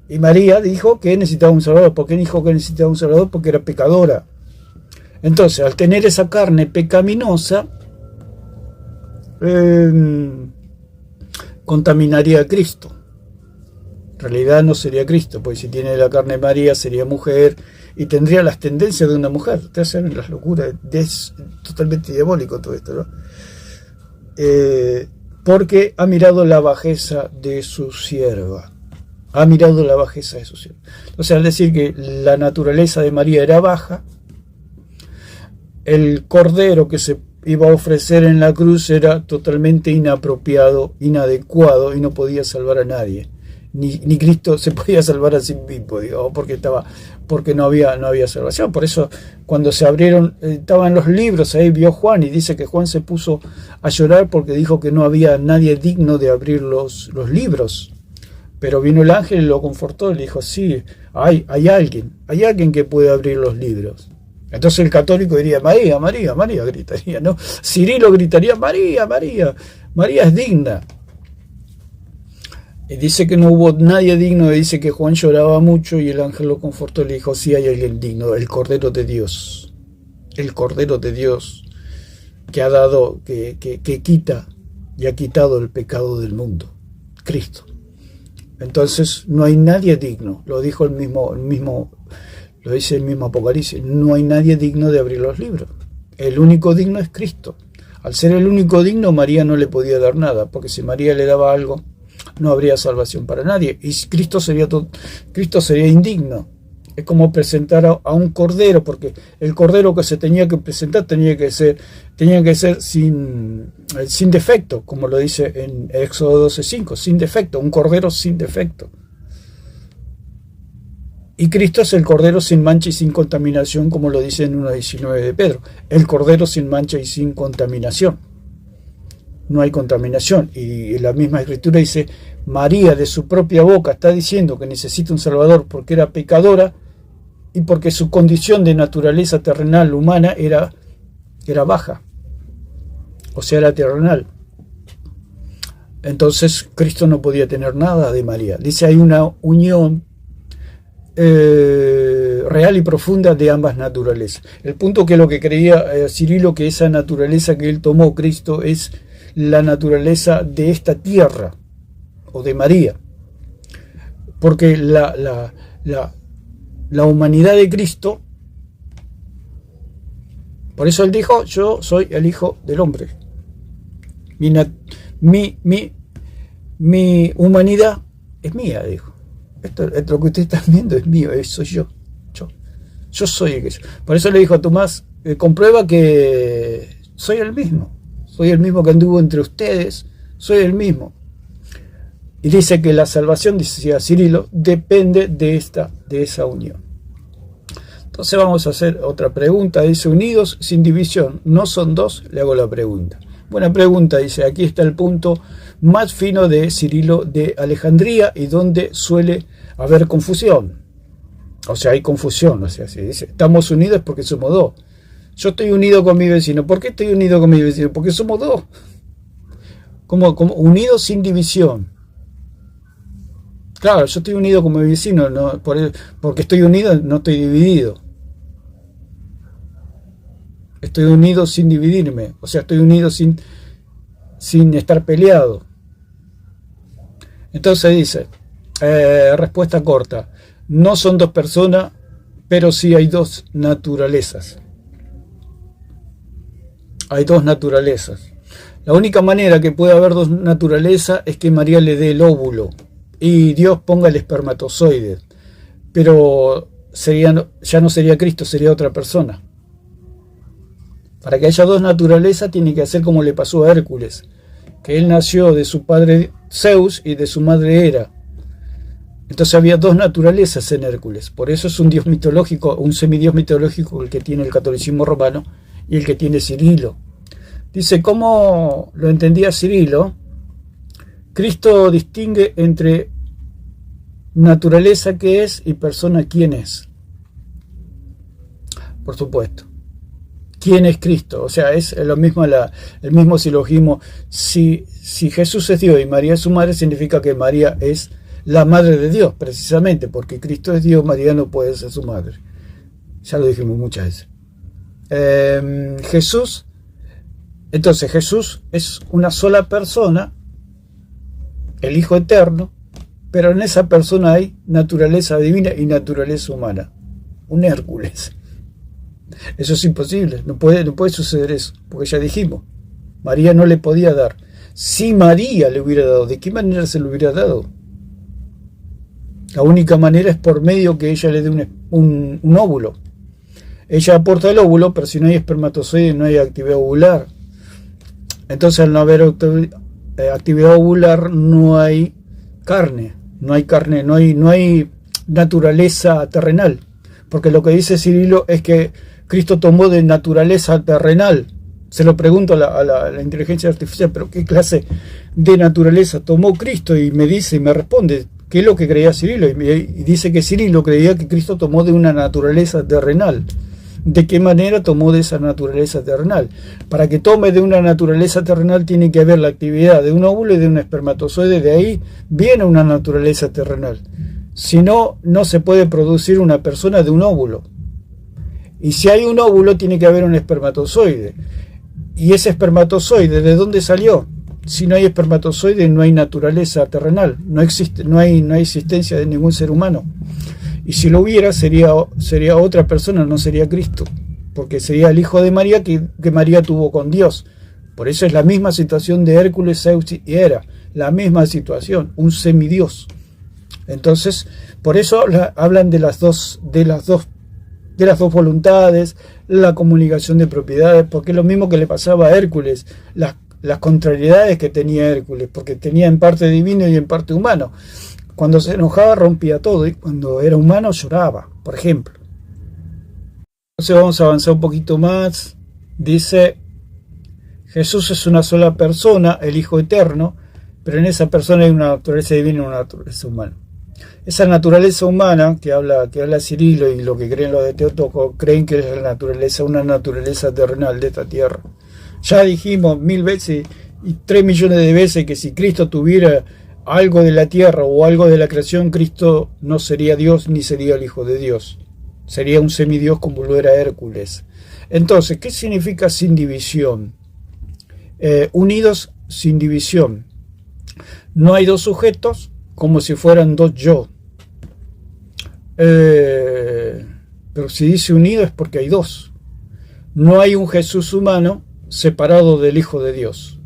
Y María dijo que necesitaba un Salvador. ¿Por qué dijo que necesitaba un Salvador? Porque era pecadora. Entonces, al tener esa carne pecaminosa, contaminaría a Cristo. En realidad no sería Cristo, porque si tiene la carne María sería mujer y tendría las tendencias de una mujer. Ustedes saben las locuras, es totalmente diabólico todo esto, ¿no? Porque ha mirado la bajeza de su sierva. Ha mirado la bajeza de su sierva. O sea, al decir que la naturaleza de María era baja, el cordero que se iba a ofrecer en la cruz era totalmente inapropiado, inadecuado y no podía salvar a nadie. Ni Cristo se podía salvar a sí mismo, digamos, porque no había salvación. Por eso cuando se abrieron, estaban los libros, ahí vio Juan y dice que Juan se puso a llorar porque dijo que no había nadie digno de abrir los libros. Pero vino el ángel y lo confortó y le dijo, sí, hay alguien que puede abrir los libros. Entonces el católico diría, María, María, María, gritaría, ¿no? Cirilo gritaría, María, María, María es digna. Y dice que no hubo nadie digno, dice que Juan lloraba mucho y el ángel lo confortó y le dijo, sí hay alguien digno, el Cordero de Dios. El Cordero de Dios que ha dado, que quita y ha quitado el pecado del mundo, Cristo. Entonces no hay nadie digno, lo dijo lo dice el mismo Apocalipsis, no hay nadie digno de abrir los libros. El único digno es Cristo. Al ser el único digno, María no le podía dar nada, porque si María le daba algo, no habría salvación para nadie. Y Cristo sería indigno. Es como presentar a un cordero, porque el cordero que se tenía que presentar tenía que ser sin defecto, como lo dice en Éxodo 12:5, sin defecto, un cordero sin defecto. Y Cristo es el cordero sin mancha y sin contaminación, como lo dice en 1:19 de Pedro, el cordero sin mancha y sin contaminación. No hay contaminación. Y la misma escritura dice, María de su propia boca está diciendo que necesita un Salvador porque era pecadora y porque su condición de naturaleza terrenal humana era baja, o sea, era terrenal. Entonces Cristo no podía tener nada de María. Dice, hay una unión real y profunda de ambas naturalezas. El punto que lo que creía Cirilo, que esa naturaleza que él tomó, Cristo, es la naturaleza de esta tierra, o de María, porque la humanidad de Cristo, por eso él dijo, yo soy el Hijo del Hombre. Mi humanidad es mía, dijo. Esto lo que ustedes están viendo es mío, soy yo. Yo soy el que soy. Por eso le dijo a Tomás, comprueba que soy el mismo. Soy el mismo que anduvo entre ustedes, soy el mismo. Y dice que la salvación, decía Cirilo, depende de esa unión. Entonces vamos a hacer otra pregunta. Dice, unidos sin división, ¿no son dos? Le hago la pregunta. Buena pregunta, dice, aquí está el punto más fino de Cirilo de Alejandría y donde suele haber confusión. O sea, hay confusión, o sea, si dice, estamos unidos porque somos dos. Yo estoy unido con mi vecino. ¿Por qué estoy unido con mi vecino? Porque somos dos. Como unidos sin división. Claro, yo estoy unido con mi vecino, no, porque estoy unido, no estoy dividido. estoy unido sin dividirme, o sea, estoy unido sin estar peleado. Entonces dice, respuesta corta, no son dos personas, pero sí hay dos naturalezas. Hay dos naturalezas. La única manera que puede haber dos naturalezas es que María le dé el óvulo y Dios ponga el espermatozoide, pero ya no sería Cristo, sería otra persona. Para que haya dos naturalezas tiene que hacer como le pasó a Hércules, que él nació de su padre Zeus y de su madre Hera. Entonces había dos naturalezas en Hércules. Por eso es un dios mitológico, un semidios mitológico el que tiene el catolicismo romano y el que tiene Cirilo. Dice, ¿cómo lo entendía Cirilo? Cristo distingue entre naturaleza que es y persona quién es. Por supuesto. ¿Quién es Cristo? O sea, es lo mismo el mismo silogismo. Si Jesús es Dios y María es su madre, significa que María es la madre de Dios, precisamente, porque Cristo es Dios, María no puede ser su madre. Ya lo dijimos muchas veces. Entonces Jesús es una sola persona, el Hijo Eterno, pero en esa persona hay naturaleza divina y naturaleza humana. Un Hércules. Eso es imposible, no puede suceder eso, porque ya dijimos, María no le podía dar. Si María le hubiera dado, ¿de qué manera se le hubiera dado? La única manera es por medio que ella le dé un óvulo. Ella aporta el óvulo, pero si no hay espermatozoide no hay actividad ovular. Entonces al no haber actividad ovular no hay carne, no hay naturaleza terrenal. Porque lo que dice Cirilo es que Cristo tomó de naturaleza terrenal. Se lo pregunto a la inteligencia artificial, pero ¿qué clase de naturaleza tomó Cristo? Y me responde, ¿qué es lo que creía Cirilo? Y dice que Cirilo creía que Cristo tomó de una naturaleza terrenal. ¿De qué manera tomó de esa naturaleza terrenal? Para que tome de una naturaleza terrenal tiene que haber la actividad de un óvulo y de un espermatozoide. De ahí viene una naturaleza terrenal. Si no, no se puede producir una persona de un óvulo. Y si hay un óvulo, tiene que haber un espermatozoide. ¿Y ese espermatozoide de dónde salió? Si no hay espermatozoide, no hay naturaleza terrenal. No existe, no hay existencia de ningún ser humano. Y si lo hubiera, sería otra persona, no sería Cristo. Porque sería el hijo de María que María tuvo con Dios. Por eso es la misma situación de Hércules, Zeus y Hera. La misma situación, un semidios. Entonces, por eso hablan de las dos voluntades, la comunicación de propiedades, porque es lo mismo que le pasaba a Hércules, las contrariedades que tenía Hércules, porque tenía en parte divino y en parte humano. Cuando se enojaba rompía todo y cuando era humano lloraba, por ejemplo. Entonces vamos a avanzar un poquito más. Dice, Jesús es una sola persona, el Hijo Eterno, pero en esa persona hay una naturaleza divina y una naturaleza humana. Esa naturaleza humana que habla Cirilo y lo que creen los de Teótoco, creen que es una naturaleza terrenal de esta tierra. Ya dijimos 1000 veces y 3 millones de veces que si Cristo tuviera algo de la tierra o algo de la creación, Cristo no sería Dios ni sería el Hijo de Dios. Sería un semidios como lo era Hércules. Entonces, ¿qué significa sin división? Unidos sin división. No hay dos sujetos como si fueran dos yo. Pero si dice unido es porque hay dos. No hay un Jesús humano separado del Hijo de Dios.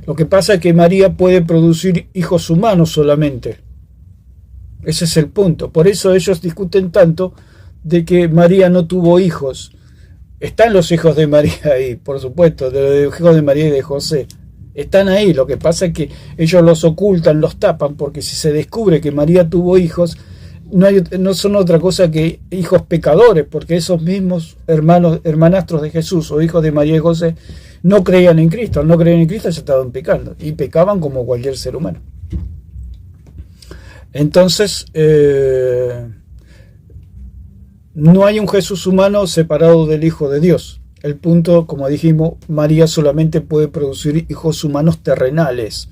Lo que pasa es que María puede producir hijos humanos solamente. Ese es el punto. Por eso ellos discuten tanto de que María no tuvo hijos. Están los hijos de María ahí, por supuesto, de los hijos de María y de José. Están ahí. Lo que pasa es que ellos los ocultan, los tapan, porque si se descubre que María tuvo hijos, no son otra cosa que hijos pecadores, porque esos mismos hermanastros de Jesús o hijos de María y José no creían en Cristo. Al no creer en Cristo ya estaban pecando y pecaban como cualquier ser humano. Entonces no hay un Jesús humano separado del Hijo de Dios. El punto, como dijimos, María solamente puede producir hijos humanos terrenales.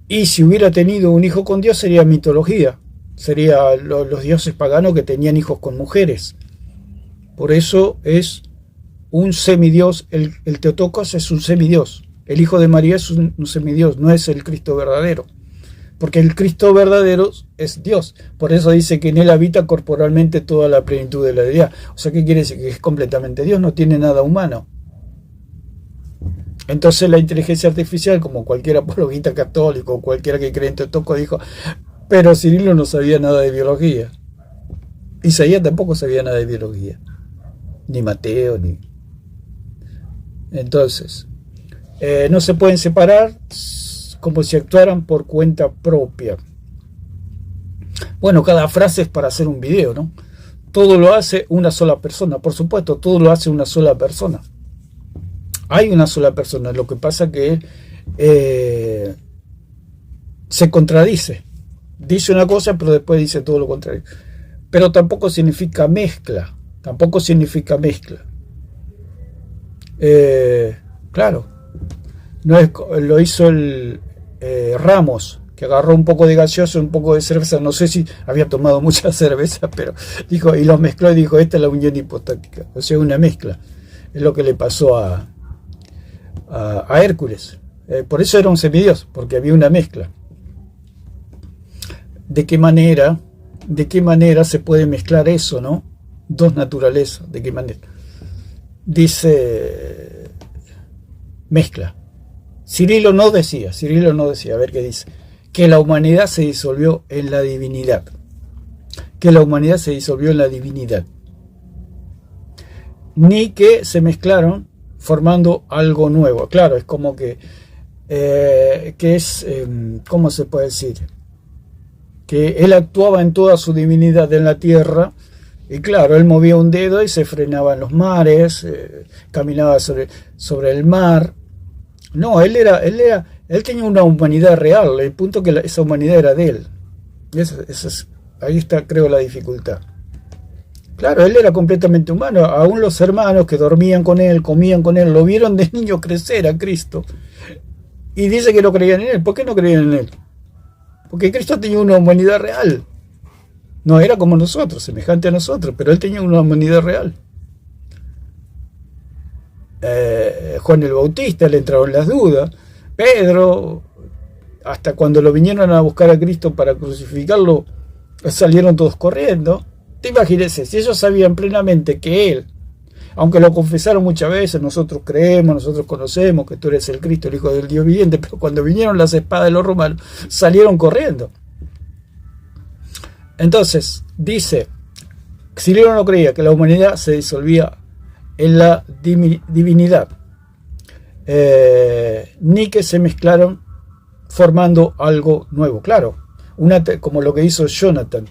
Y si hubiera tenido un hijo con Dios sería mitología. Sería los dioses paganos que tenían hijos con mujeres. Por eso es un semidios. El Teotocos es un semidios. El Hijo de María es un semidios, no es el Cristo verdadero. Porque el Cristo verdadero es Dios. Por eso dice que en él habita corporalmente toda la plenitud de la deidad. O sea, ¿qué quiere decir? Que es completamente Dios, no tiene nada humano. Entonces la inteligencia artificial, como cualquier apologista católico o cualquiera que cree en Teotocos, dijo, pero Cirilo no sabía nada de biología. Isaías tampoco sabía nada de biología. Ni Mateo, ni... Entonces, no se pueden separar como si actuaran por cuenta propia. Bueno, cada frase es para hacer un video, ¿no? Todo lo hace una sola persona, por supuesto, todo lo hace una sola persona. Hay una sola persona, lo que pasa que se contradice. Dice una cosa, pero después dice todo lo contrario. Pero tampoco significa mezcla, claro, no es, lo hizo el Ramos, que agarró un poco de gaseoso, un poco de cerveza, no sé si había tomado mucha cerveza, pero dijo, y los mezcló y dijo, esta es la unión hipostática, o sea, una mezcla. Es lo que le pasó a Hércules. Por eso era un semidios, porque había una mezcla. ¿De qué manera se puede mezclar eso, no? Dos naturalezas, ¿de qué manera? Dice, mezcla. Cirilo no decía, a ver qué dice, que la humanidad se disolvió en la divinidad. Ni que se mezclaron formando algo nuevo. Claro, es como que es, ¿cómo se puede decir? Que él actuaba en toda su divinidad en la tierra, y claro, él movía un dedo y se frenaba en los mares, caminaba sobre el mar. No, él tenía una humanidad real, el punto que esa humanidad era de él. Ahí está, creo, la dificultad. Claro, él era completamente humano. Aún los hermanos que dormían con él, comían con él, lo vieron de niño crecer a Cristo. Y dice que no creían en él. ¿Por qué no creían en él? Porque Cristo tenía una humanidad real. No era como nosotros, semejante a nosotros, pero él tenía una humanidad real. Juan el Bautista le entraron las dudas. Pedro, hasta cuando lo vinieron a buscar a Cristo para crucificarlo, salieron todos corriendo. Te imagínese, si ellos sabían plenamente que él, aunque lo confesaron muchas veces, nosotros creemos, nosotros conocemos que tú eres el Cristo, el Hijo del Dios viviente, pero cuando vinieron las espadas de los romanos, salieron corriendo. Entonces, dice, Cirilo no creía que la humanidad se disolvía en la divinidad, ni que se mezclaron formando algo nuevo. Claro, como lo que hizo Jonathan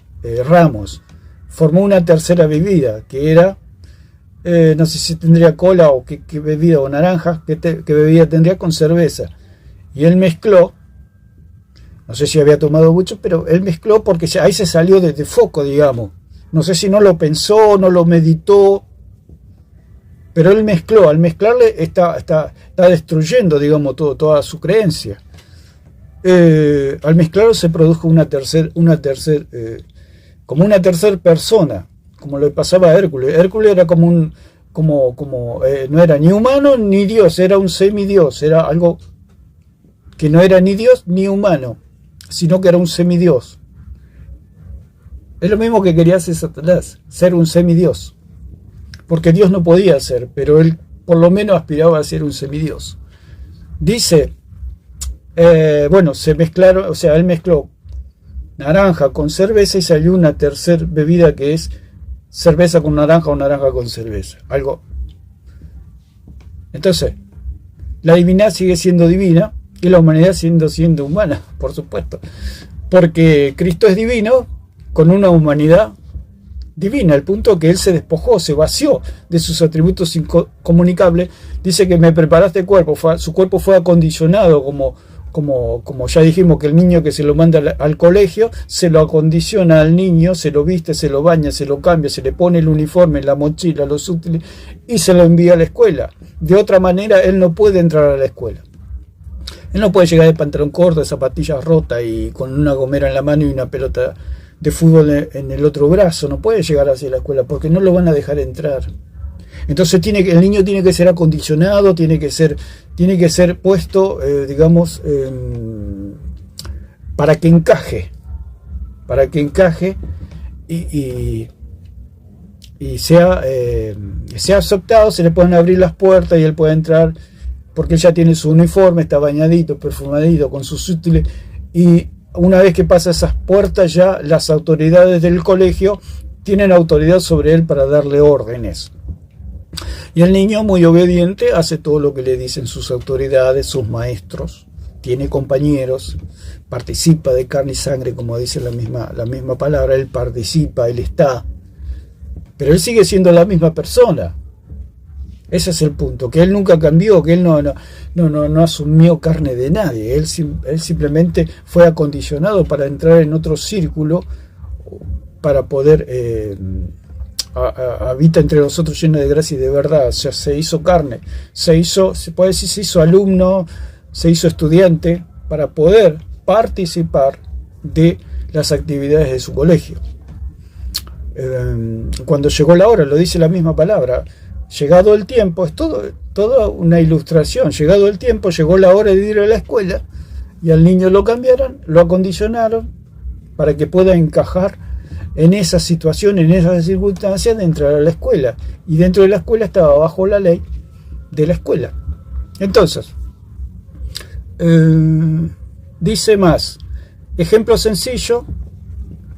Ramos, formó una tercera bebida, que era, no sé si tendría cola o qué bebida, o naranja, qué bebida tendría con cerveza. Y él mezcló, no sé si había tomado mucho, pero él mezcló porque ahí se salió de foco, digamos. No sé si no lo pensó, no lo meditó, pero él mezcló. Al mezclarle está destruyendo, digamos, toda su creencia. Al mezclarlo se produjo como una tercera persona, como le pasaba a Hércules. Hércules era no era ni humano ni Dios, era un semidios, era algo que no era ni Dios ni humano, sino que era un semidios. Es lo mismo que quería hacer Satanás, ser un semidios, porque Dios no podía ser, pero él por lo menos aspiraba a ser un semidios. Dice, bueno, se mezclaron, o sea, él mezcló naranja con cerveza y salió una tercera bebida que es cerveza con naranja o naranja con cerveza. Algo. Entonces, la divinidad sigue siendo divina y la humanidad siendo humana, por supuesto. Porque Cristo es divino con una humanidad divina, al punto que él se despojó, se vació de sus atributos incomunicables. Dice que me preparaste el cuerpo, su cuerpo fue acondicionado como ya dijimos, que el niño que se lo manda al colegio, se lo acondiciona al niño, se lo viste, se lo baña, se lo cambia, se le pone el uniforme, la mochila, los útiles y se lo envía a la escuela. De otra manera, él no puede entrar a la escuela. Él no puede llegar de pantalón corto, de zapatillas rotas y con una gomera en la mano y una pelota de fútbol en el otro brazo. No puede llegar hacia la escuela porque no lo van a dejar entrar. Entonces el niño tiene que ser acondicionado, tiene que ser puesto, digamos, para que encaje y sea aceptado. Se le pueden abrir las puertas y él puede entrar, porque él ya tiene su uniforme, está bañadito, perfumadito, con sus útiles, y una vez que pasa esas puertas, ya las autoridades del colegio tienen autoridad sobre él para darle órdenes. Y el niño, muy obediente, hace todo lo que le dicen sus autoridades, sus maestros, tiene compañeros, participa de carne y sangre, como dice la misma palabra. Él participa, él está, pero él sigue siendo la misma persona. Ese es el punto, que él nunca cambió, que él no asumió carne de nadie. Él simplemente fue acondicionado para entrar en otro círculo, para poder habita entre nosotros lleno de gracia y de verdad. O sea, se hizo carne, se puede decir, se hizo alumno, se hizo estudiante, para poder participar de las actividades de su colegio. Cuando llegó la hora, lo dice la misma palabra, llegado el tiempo, es toda una ilustración. Llegado el tiempo, llegó la hora de ir a la escuela, y al niño lo cambiaron, lo acondicionaron para que pueda encajar en esa situación, en esas circunstancias de entrar a la escuela. Y dentro de la escuela estaba bajo la ley de la escuela. Entonces, dice más, ejemplo sencillo,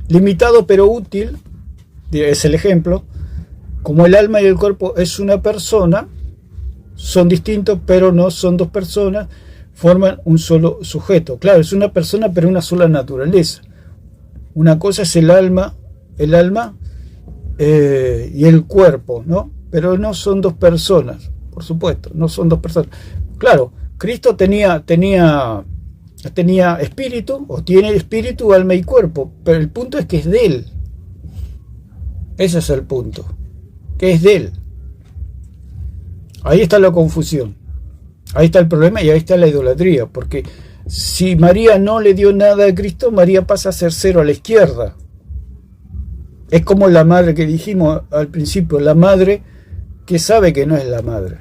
limitado pero útil, es el ejemplo. Como el alma y el cuerpo es una persona, son distintos, pero no son dos personas, forman un solo sujeto. Claro, es una persona, pero una sola naturaleza. Una cosa es el alma y el cuerpo, ¿no? Pero no son dos personas, por supuesto, no son dos personas. Claro, Cristo tenía espíritu, o tiene espíritu, alma y cuerpo, pero el punto es que es de él. Ese es el punto, que es de él. Ahí está la confusión, ahí está el problema y ahí está la idolatría, porque si María no le dio nada a Cristo, María pasa a ser cero a la izquierda. Es como la madre que dijimos al principio, la madre que sabe que no es la madre.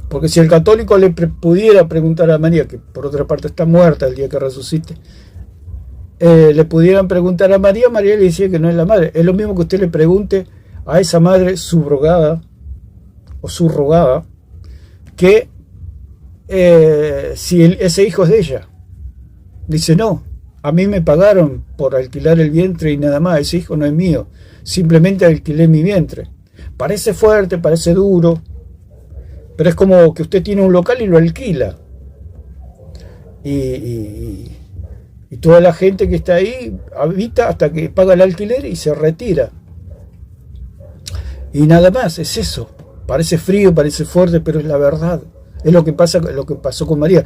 Porque si el católico le pudiera preguntar a María, que por otra parte está muerta el día que resucite, le pudieran preguntar a María, María le decía que no es la madre. Es lo mismo que usted le pregunte a esa madre subrogada o subrogada, que si ese hijo es de ella. Dice, no, a mí me pagaron por alquilar el vientre y nada más, ese hijo no es mío, simplemente alquilé mi vientre. Parece fuerte, parece duro, pero es como que usted tiene un local y lo alquila. Y toda la gente que está ahí habita hasta que paga el alquiler y se retira. Y nada más, es eso. Parece frío, parece fuerte, pero es la verdad. Es lo que pasó con María.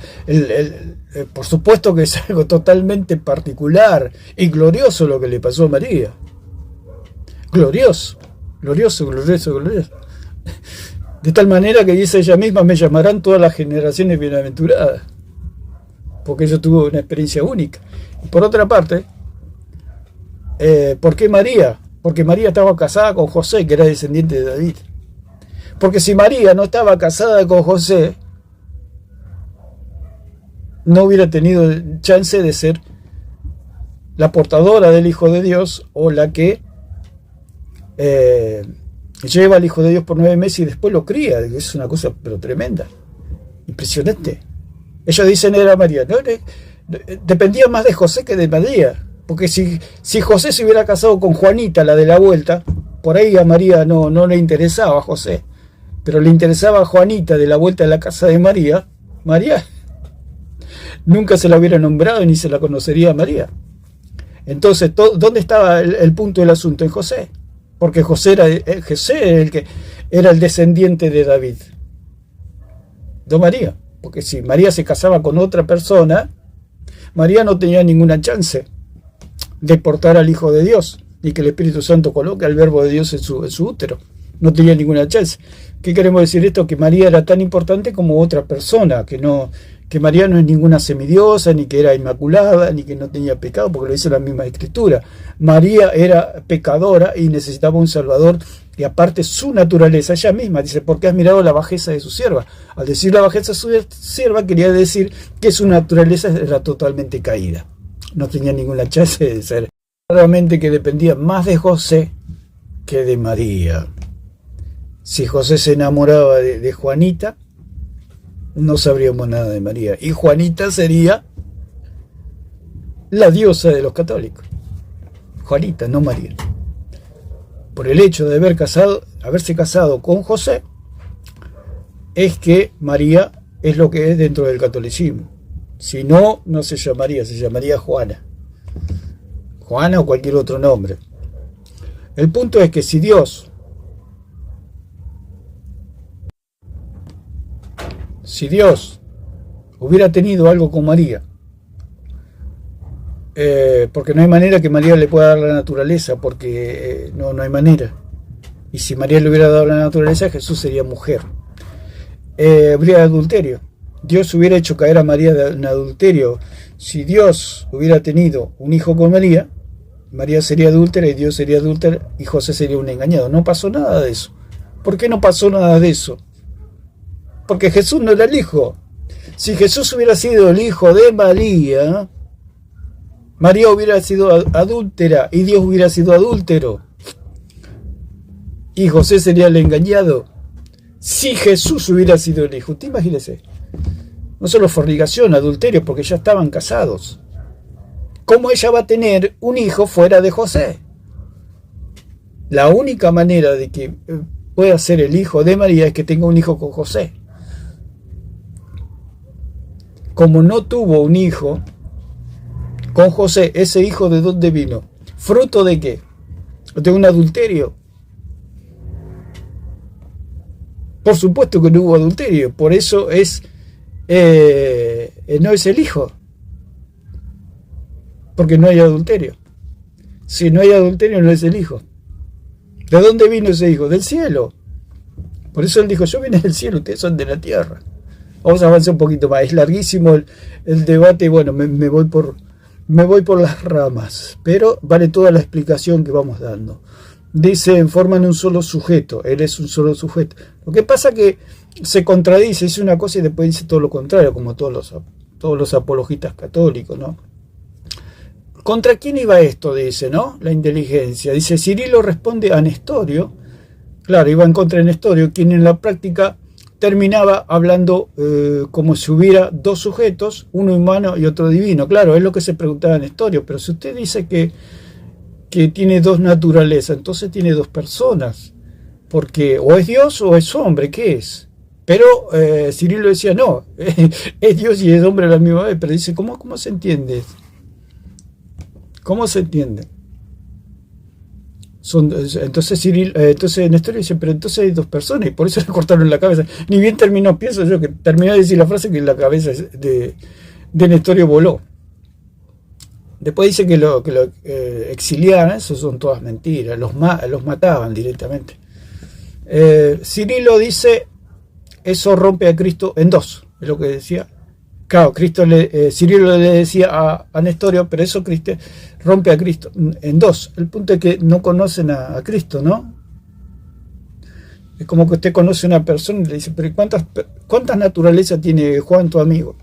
Por supuesto que es algo totalmente particular y glorioso lo que le pasó a María. Glorioso, glorioso, glorioso, glorioso. De tal manera que dice ella misma, me llamarán todas las generaciones bienaventuradas, porque ella tuvo una experiencia única. Y por otra parte, ¿por qué María? Porque María estaba casada con José, que era descendiente de David. Porque si María no estaba casada con José, no hubiera tenido chance de ser la portadora del Hijo de Dios, o la que lleva al Hijo de Dios por 9 meses y después lo cría. Es una cosa pero tremenda, impresionante. Ellos dicen era María, no, dependía más de José que de María, porque si José se hubiera casado con Juanita, la de la vuelta, por ahí a María no le interesaba a José, pero le interesaba a Juanita de la vuelta de la casa de María. María nunca se la hubiera nombrado ni se la conocería a María. Entonces, ¿dónde estaba el punto del asunto? En José, porque José era el que era el descendiente de David, no María. Porque si María se casaba con otra persona, María no tenía ninguna chance de portar al Hijo de Dios, ni que el Espíritu Santo coloque al Verbo de Dios en su útero. No tenía ninguna chance. ¿Qué queremos decir esto? Que María era tan importante como otra persona, que María no es ninguna semidiosa, ni que era inmaculada, ni que no tenía pecado, porque lo dice la misma Escritura. María era pecadora y necesitaba un Salvador y aparte su naturaleza, ella misma dice, porque has mirado la bajeza de su sierva. Al decir la bajeza de su sierva quería decir que su naturaleza era totalmente caída, no tenía ninguna chance de ser, realmente que dependía más de José que de María. Si José se enamoraba de Juanita, no sabríamos nada de María, y Juanita sería la diosa de los católicos, Juanita, no María. Por el hecho de haberse casado con José, es que María es lo que es dentro del catolicismo. Si no, no se llamaría, se llamaría Juana. Juana o cualquier otro nombre. El punto es que si Dios hubiera tenido algo con María, porque no hay manera que María le pueda dar la naturaleza, porque no hay manera. Y si María le hubiera dado la naturaleza, Jesús sería mujer. Habría adulterio. Dios hubiera hecho caer a María en adulterio. Si Dios hubiera tenido un hijo con María, María sería adúltera y Dios sería adúltero y José sería un engañado. No pasó nada de eso. ¿Por qué no pasó nada de eso? Porque Jesús no era el hijo. Si Jesús hubiera sido el hijo de María, María hubiera sido adúltera y Dios hubiera sido adúltero. Y José sería el engañado. Si Jesús hubiera sido el hijo, ¿te imagínese? No solo fornicación, adulterio, porque ya estaban casados. ¿Cómo ella va a tener un hijo fuera de José? La única manera de que pueda ser el hijo de María es que tenga un hijo con José. Como no tuvo un hijo con José, ese hijo ¿de dónde vino? ¿Fruto de qué? ¿De un adulterio? Por supuesto que no hubo adulterio, por eso no es el hijo, porque no hay adulterio. Si no hay adulterio, no es el hijo. ¿De dónde vino ese hijo? Del cielo. Por eso él dijo, yo vine del cielo, ustedes son de la tierra. Vamos a avanzar un poquito más, es larguísimo el debate, bueno, me voy por las ramas, pero vale toda la explicación que vamos dando. Dice, forman un solo sujeto, él es un solo sujeto. Lo que pasa que se contradice, dice una cosa y después dice todo lo contrario, como todos los apologistas católicos, ¿no? ¿Contra quién iba esto? Dice, ¿no? La inteligencia. Dice, Cirilo responde a Nestorio, claro, iba en contra de Nestorio, quien en la práctica terminaba hablando como si hubiera dos sujetos, uno humano y otro divino. Claro, es lo que se preguntaba Nestorio, pero si usted dice que tiene dos naturalezas, entonces tiene dos personas, porque o es Dios o es hombre, ¿qué es? Pero Cirilo decía, no, es Dios y es hombre a la misma vez, pero dice, ¿cómo se entiende? ¿Cómo se entiende? Entonces Nestorio dice, pero entonces hay dos personas, y por eso le cortaron la cabeza. Ni bien terminó, pienso yo, que terminó de decir la frase que la cabeza de Nestorio voló. Después dice que lo exiliaban, eso son todas mentiras, los mataban directamente. Cirilo dice, eso rompe a Cristo en dos, es lo que decía. Claro, Cirilo le decía a Nestorio, pero eso rompe a Cristo en dos. El punto es que no conocen a Cristo, ¿no? Es como que usted conoce a una persona y le dice, pero ¿cuántas naturalezas tiene Juan, tu amigo?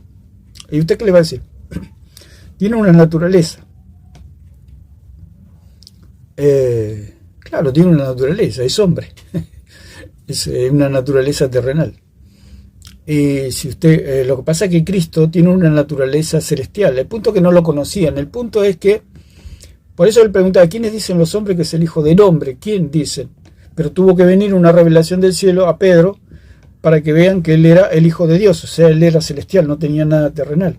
¿Y usted qué le va a decir? Tiene una naturaleza. Claro, tiene una naturaleza, es hombre. Es una naturaleza terrenal. Y si usted, lo que pasa es que Cristo tiene una naturaleza celestial. El punto es que no lo conocían. El punto es que, por eso él preguntaba, ¿quiénes dicen los hombres que es el Hijo del Hombre? ¿Quién dicen? Pero tuvo que venir una revelación del cielo a Pedro para que vean que él era el Hijo de Dios. O sea, él era celestial, no tenía nada terrenal.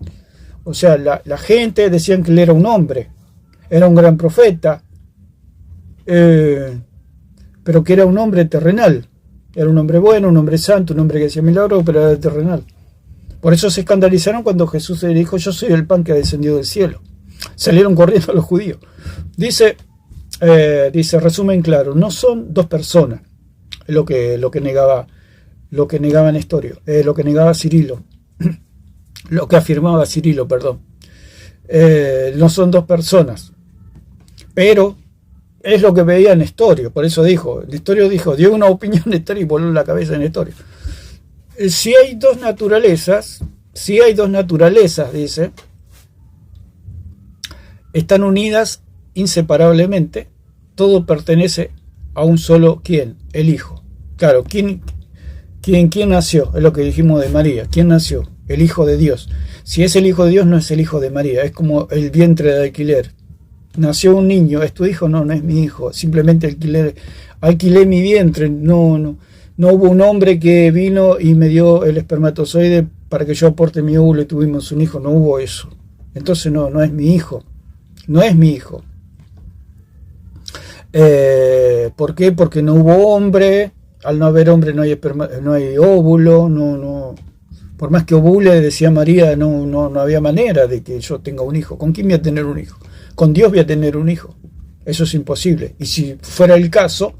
O sea, la gente decían que él era un hombre, era un gran profeta, pero que era un hombre terrenal. Era un hombre bueno, un hombre santo, un hombre que hacía milagros, pero era terrenal. Por eso se escandalizaron cuando Jesús le dijo, yo soy el pan que ha descendido del cielo. Salieron corriendo los judíos. Dice, resumen claro, no son dos personas, lo que negaba Nestorio, lo que negaba Cirilo, lo que afirmaba Cirilo, perdón. No son dos personas, pero Es lo que veía Nestorio, por eso Nestorio dijo, dio una opinión Nestorio y voló la cabeza de Nestorio. Si hay dos naturalezas, dice, están unidas inseparablemente, todo pertenece a un solo ¿quién? El Hijo. Claro, ¿quién nació? Es lo que dijimos de María. ¿Quién nació? El Hijo de Dios. Si es el Hijo de Dios, no es el Hijo de María, es como el vientre de alquiler. Nació un niño, ¿es tu hijo? No, no es mi hijo, simplemente alquilé mi vientre, no hubo un hombre que vino y me dio el espermatozoide para que yo aporte mi óvulo y tuvimos un hijo, no hubo eso. Entonces no es mi hijo, no es mi hijo. ¿Por qué? Porque no hubo hombre, al no haber hombre no hay óvulo, no. Por más que ovule, decía María, no había manera de que yo tenga un hijo. ¿Con quién voy a tener un hijo? Con Dios voy a tener un hijo. Eso es imposible. Y si fuera el caso,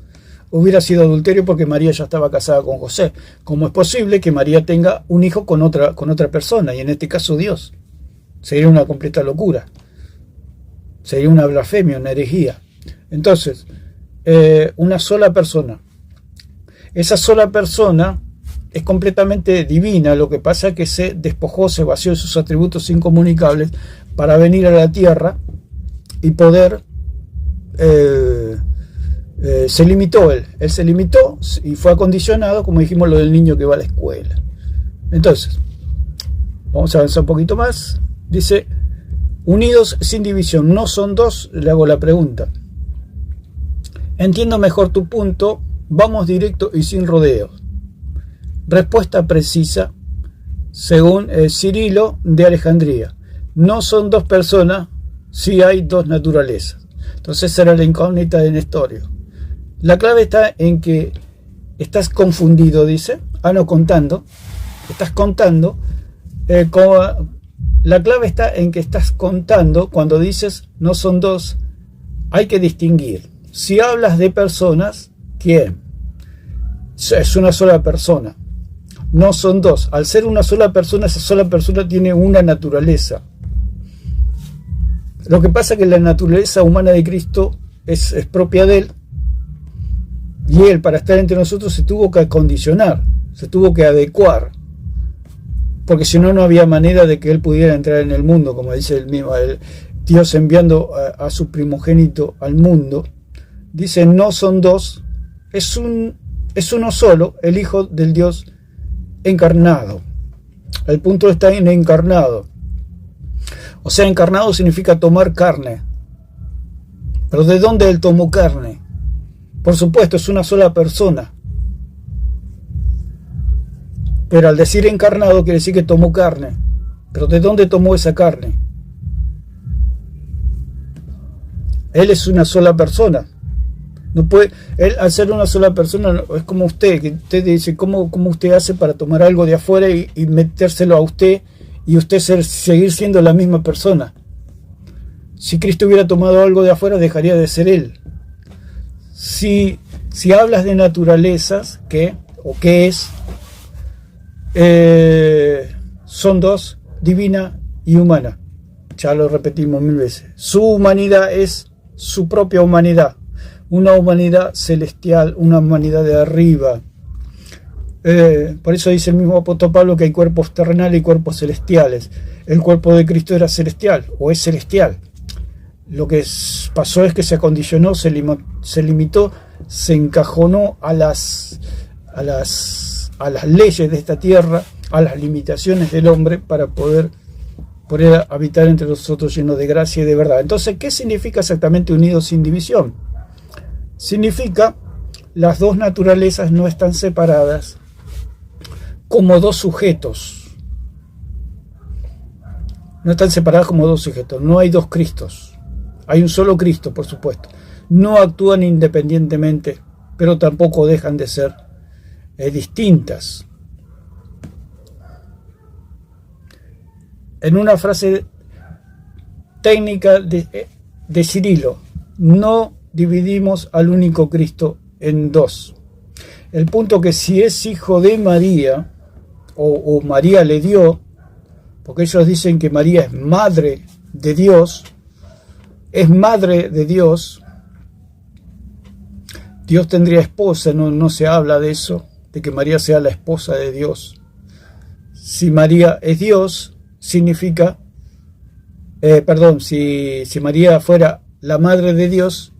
hubiera sido adulterio porque María ya estaba casada con José. ¿Cómo es posible que María tenga un hijo con otra persona? Y en este caso Dios. Sería una completa locura. Sería una blasfemia, una herejía. Entonces, una sola persona. Esa sola persona es completamente divina. Lo que pasa es que se despojó, se vació de sus atributos incomunicables para venir a la tierra y poder, se limitó él se limitó y fue acondicionado, como dijimos, lo del niño que va a la escuela. Entonces, vamos a avanzar un poquito más. Dice, unidos sin división, no son dos. Le hago la pregunta. Entiendo mejor tu punto, vamos directo y sin rodeos. Respuesta precisa, según Cirilo de Alejandría. No son dos personas, sí hay dos naturalezas. Entonces será la incógnita de Nestorio. La clave está en que estás confundido, dice. Contando. Estás contando. La clave está en que estás contando cuando dices no son dos. Hay que distinguir. Si hablas de personas, ¿quién? Es una sola persona. No son dos. Al ser una sola persona, esa sola persona tiene una naturaleza. Lo que pasa es que la naturaleza humana de Cristo es propia de él, y él, para estar entre nosotros, se tuvo que acondicionar, se tuvo que adecuar, porque si no, no había manera de que él pudiera entrar en el mundo, como dice el mismo, Dios enviando a su primogénito al mundo. Dice, no son dos, es uno solo, el Hijo del Dios encarnado. El punto está en encarnado. O sea, encarnado significa tomar carne. ¿Pero de dónde él tomó carne? Por supuesto, es una sola persona. Pero al decir encarnado quiere decir que tomó carne. ¿Pero de dónde tomó esa carne? Él es una sola persona. No puede, él, al ser una sola persona, es como usted, que usted dice, ¿cómo usted hace para tomar algo de afuera y metérselo a usted y usted seguir siendo la misma persona? Si Cristo hubiera tomado algo de afuera, dejaría de ser él. Si hablas de naturalezas, ¿qué es? Son dos, divina y humana. Ya lo repetimos 1000 veces. Su humanidad es su propia humanidad. Una humanidad celestial, una humanidad de arriba. Por eso dice el mismo apóstol Pablo que hay cuerpos terrenales y cuerpos celestiales. El cuerpo de Cristo era celestial, o es celestial. Lo que pasó es que se acondicionó, se limitó, se encajonó a las leyes de esta tierra, a las limitaciones del hombre, para poder habitar entre nosotros lleno de gracia y de verdad. Entonces, ¿qué significa exactamente unidos sin división? Significa las dos naturalezas no están separadas como dos sujetos. No están separadas como dos sujetos. No hay dos Cristos. Hay un solo Cristo, por supuesto. No actúan independientemente, pero tampoco dejan de ser distintas. En una frase técnica de Cirilo, no dividimos al único Cristo en dos. El punto que si es hijo de María, o María le dio, porque ellos dicen que María es madre de Dios, Dios tendría esposa, no se habla de eso, de que María sea la esposa de Dios. Si María es Dios, significa, si María fuera la madre de Dios,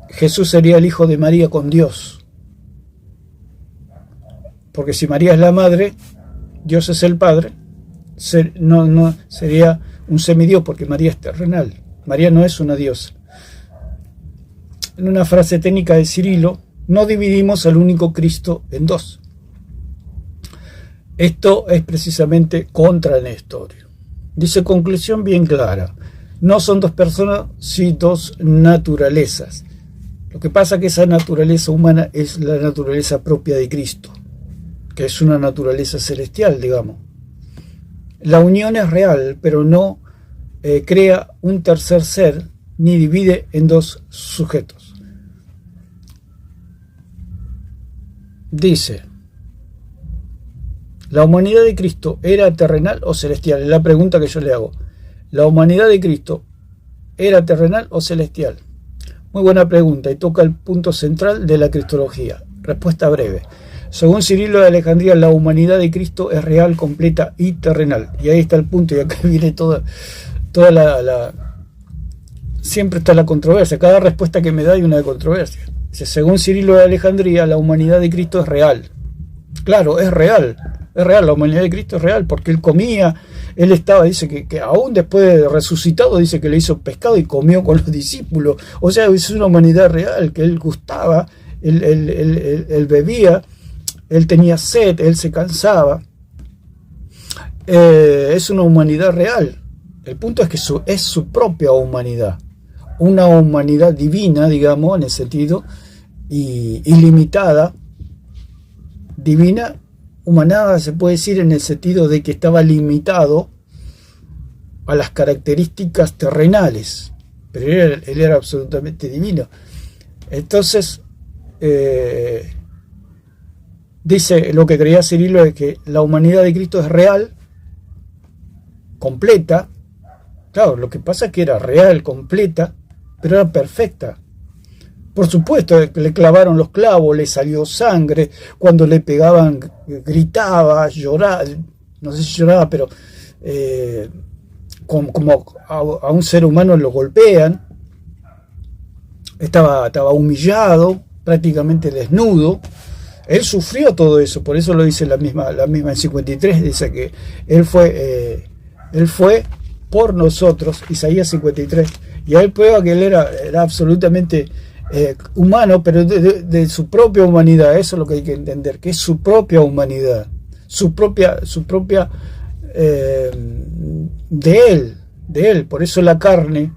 Jesús sería el hijo de María con Dios. Porque si María es la madre, Dios es el padre, no sería un semidios, porque María es terrenal. María no es una diosa. En una frase técnica de Cirilo, no dividimos al único Cristo en dos. Esto es precisamente contra Nestorio. Dice: conclusión bien clara, no son dos personas, sino dos naturalezas. Lo que pasa es que esa naturaleza humana es la naturaleza propia de Cristo, que es una naturaleza celestial, digamos. La unión es real, pero no crea un tercer ser, ni divide en dos sujetos. Dice: ¿la humanidad de Cristo era terrenal o celestial? Es la pregunta que yo le hago. ¿La humanidad de Cristo era terrenal o celestial? Muy buena pregunta, y toca el punto central de la cristología. Respuesta breve. Según Cirilo de Alejandría, la humanidad de Cristo es real, completa y terrenal. Y ahí está el punto, y acá viene toda siempre está la controversia. Cada respuesta que me da hay una controversia. Dice: según Cirilo de Alejandría, la humanidad de Cristo es real. Claro, es real, la humanidad de Cristo es real, porque él comía, él estaba, dice que aún después de resucitado, dice que le hizo pescado y comió con los discípulos. O sea, es una humanidad real, que él gustaba, él bebía, él tenía sed, él se cansaba. Es una humanidad real. El punto es que es su propia humanidad, una humanidad divina, digamos, en el sentido ilimitada, divina, humanada se puede decir en el sentido de que estaba limitado a las características terrenales, pero él era absolutamente divino. Entonces, dice, lo que creía Cirilo es que la humanidad de Cristo es real, completa. Claro, lo que pasa es que era real, completa, pero era perfecta. Por supuesto, le clavaron los clavos, le salió sangre, cuando le pegaban gritaba, lloraba, no sé si lloraba, pero como a un ser humano lo golpean, estaba humillado, prácticamente desnudo. Él sufrió todo eso, por eso lo dice la misma en 53, dice que él fue por nosotros, Isaías 53, y ahí prueba que él era absolutamente humano, pero de su propia humanidad. Eso es lo que hay que entender, que es su propia humanidad, su propia de él. Por eso la carne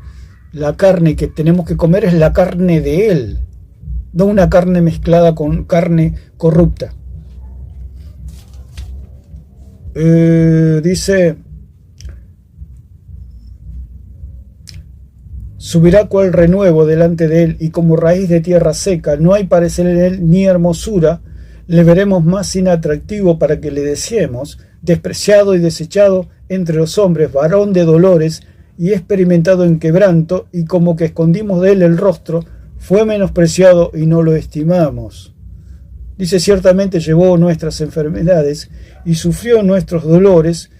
que tenemos que comer es la carne de él, no una carne mezclada con carne corrupta. Dice: subirá cual renuevo delante de él, y como raíz de tierra seca, no hay parecer en él ni hermosura, le veremos más inatractivo para que le deseemos, despreciado y desechado entre los hombres, varón de dolores y experimentado en quebranto, y como que escondimos de él el rostro, fue menospreciado y no lo estimamos. Dice: ciertamente llevó nuestras enfermedades y sufrió nuestros dolores,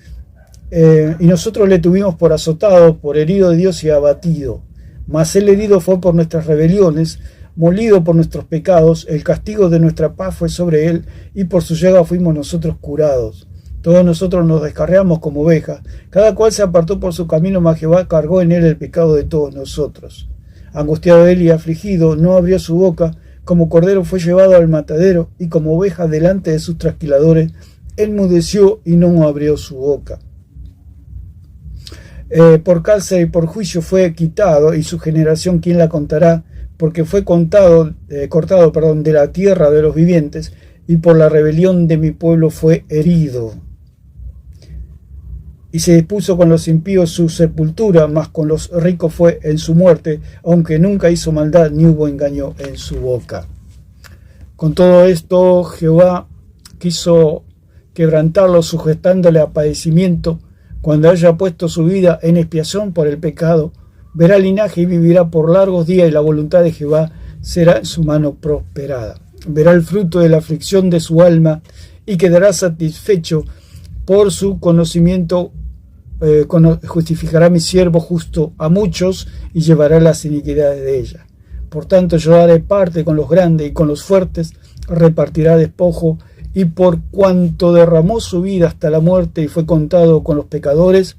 y nosotros le tuvimos por azotado, por herido de Dios y abatido. Mas el herido fue por nuestras rebeliones, molido por nuestros pecados, el castigo de nuestra paz fue sobre él, y por su llaga fuimos nosotros curados. Todos nosotros nos descarriamos como ovejas, cada cual se apartó por su camino, mas Jehová cargó en él el pecado de todos nosotros. Angustiado él y afligido, no abrió su boca, como cordero fue llevado al matadero, y como oveja delante de sus trasquiladores, enmudeció y no abrió su boca. Por cárcel y por juicio fue quitado, y su generación quién la contará, porque fue cortado de la tierra de los vivientes, y por la rebelión de mi pueblo fue herido. Y se dispuso con los impíos su sepultura, mas con los ricos fue en su muerte, aunque nunca hizo maldad ni hubo engaño en su boca. Con todo esto Jehová quiso quebrantarlo, sujetándole a padecimiento. Cuando haya puesto su vida en expiación por el pecado, verá linaje y vivirá por largos días, y la voluntad de Jehová será en su mano prosperada. Verá el fruto de la aflicción de su alma y quedará satisfecho por su conocimiento. Justificará mi siervo justo a muchos y llevará las iniquidades de ella. Por tanto, yo daré parte con los grandes y con los fuertes repartirá despojo, y por cuanto derramó su vida hasta la muerte y fue contado con los pecadores,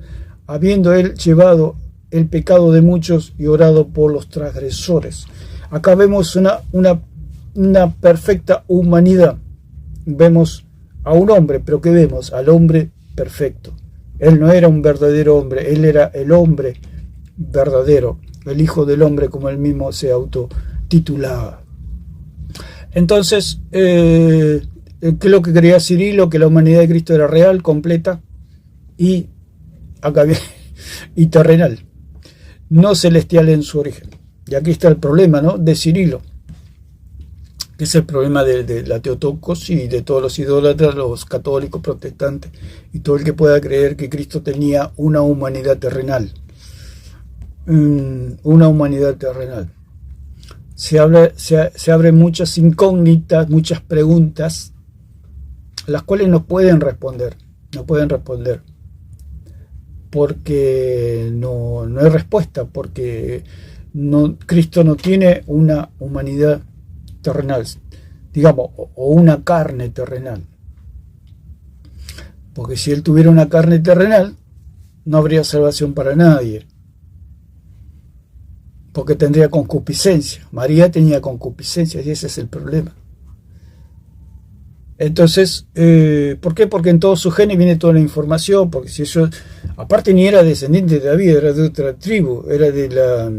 habiendo él llevado el pecado de muchos y orado por los transgresores. Acá vemos una perfecta humanidad. Vemos a un hombre, pero ¿qué vemos? Al hombre perfecto. Él no era un verdadero hombre, él era el hombre verdadero, el Hijo del Hombre, como él mismo se autotitulaba. Entonces, ¿qué es lo que creía Cirilo? Que la humanidad de Cristo era real, completa y terrenal, no celestial en su origen. Y aquí está el problema, ¿no?, de Cirilo, que es el problema de la Teotocos y de todos los idólatras, los católicos, protestantes y todo el que pueda creer que Cristo tenía una humanidad terrenal. Una humanidad terrenal. Se abren muchas incógnitas, muchas preguntas, las cuales no pueden responder, porque no hay respuesta, porque Cristo no tiene una humanidad terrenal, digamos, o una carne terrenal. Porque si él tuviera una carne terrenal, no habría salvación para nadie, porque tendría concupiscencia. María tenía concupiscencia y ese es el problema. Entonces, ¿por qué? Porque en todos sus genes viene toda la información, porque si eso, aparte ni era descendiente de David, era de otra tribu, era de la...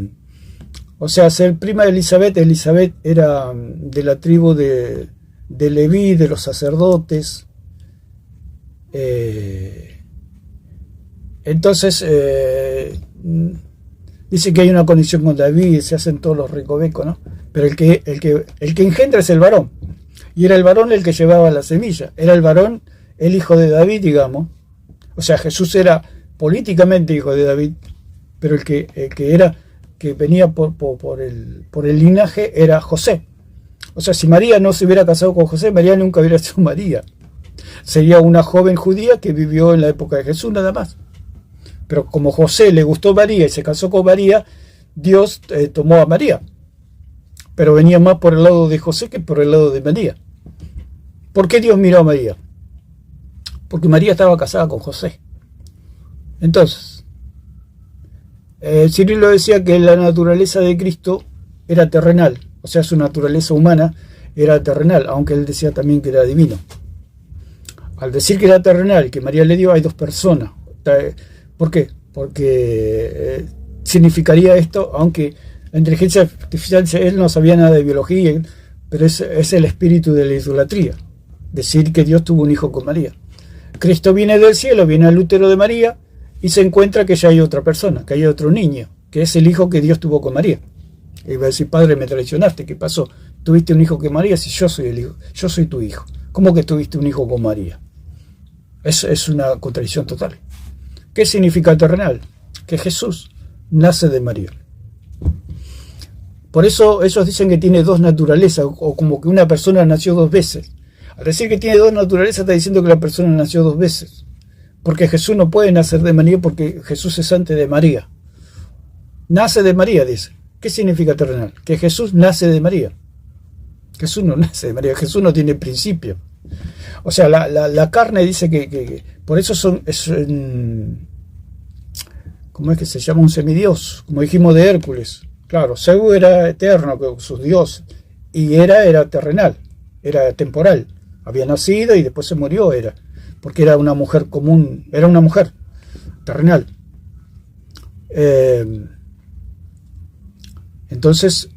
O sea, ser prima de Elizabeth era de la tribu de Leví, de los sacerdotes. Entonces, dice que hay una conexión con David, se hacen todos los recovecos, ¿no? Pero el que engendra es el varón. Y era el varón el que llevaba la semilla. Era el varón, el hijo de David, digamos. O sea, Jesús era políticamente hijo de David, pero el que venía por el linaje era José. O sea, si María no se hubiera casado con José, María nunca hubiera sido María. Sería una joven judía que vivió en la época de Jesús nada más. Pero como José le gustó María y se casó con María, Dios tomó a María. Pero venía más por el lado de José que por el lado de María. ¿Por qué Dios miró a María? Porque María estaba casada con José. Entonces, Cirilo decía que la naturaleza de Cristo era terrenal, o sea, su naturaleza humana era terrenal, aunque él decía también que era divino. Al decir que era terrenal, que María le dio, hay dos personas. ¿Por qué? Porque significaría esto, aunque la inteligencia artificial, él no sabía nada de biología, pero es el espíritu de la idolatría, decir que Dios tuvo un hijo con María. Cristo viene del cielo, viene al útero de María, y se encuentra que ya hay otra persona, que hay otro niño, que es el hijo que Dios tuvo con María. Y va a decir, padre, me traicionaste, ¿qué pasó? ¿Tuviste un hijo con María? Si yo soy el hijo, yo soy tu hijo. ¿Cómo que tuviste un hijo con María? Es una contradicción total. ¿Qué significa terrenal? Que Jesús nace de María. Por eso ellos dicen que tiene dos naturalezas, o como que una persona nació dos veces. Al decir que tiene dos naturalezas, está diciendo que la persona nació dos veces. Porque Jesús no puede nacer de María, porque Jesús es antes de María. Nace de María, dice. ¿Qué significa terrenal? Que Jesús nace de María. Jesús no nace de María, Jesús no tiene principio. O sea, la carne dice que por eso ¿cómo es que se llama? Un semidios, como dijimos de Hércules. Claro, Zeus era eterno, sus dioses, y era terrenal, era temporal. Había nacido y después se murió, porque era una mujer común, era una mujer terrenal. Entonces,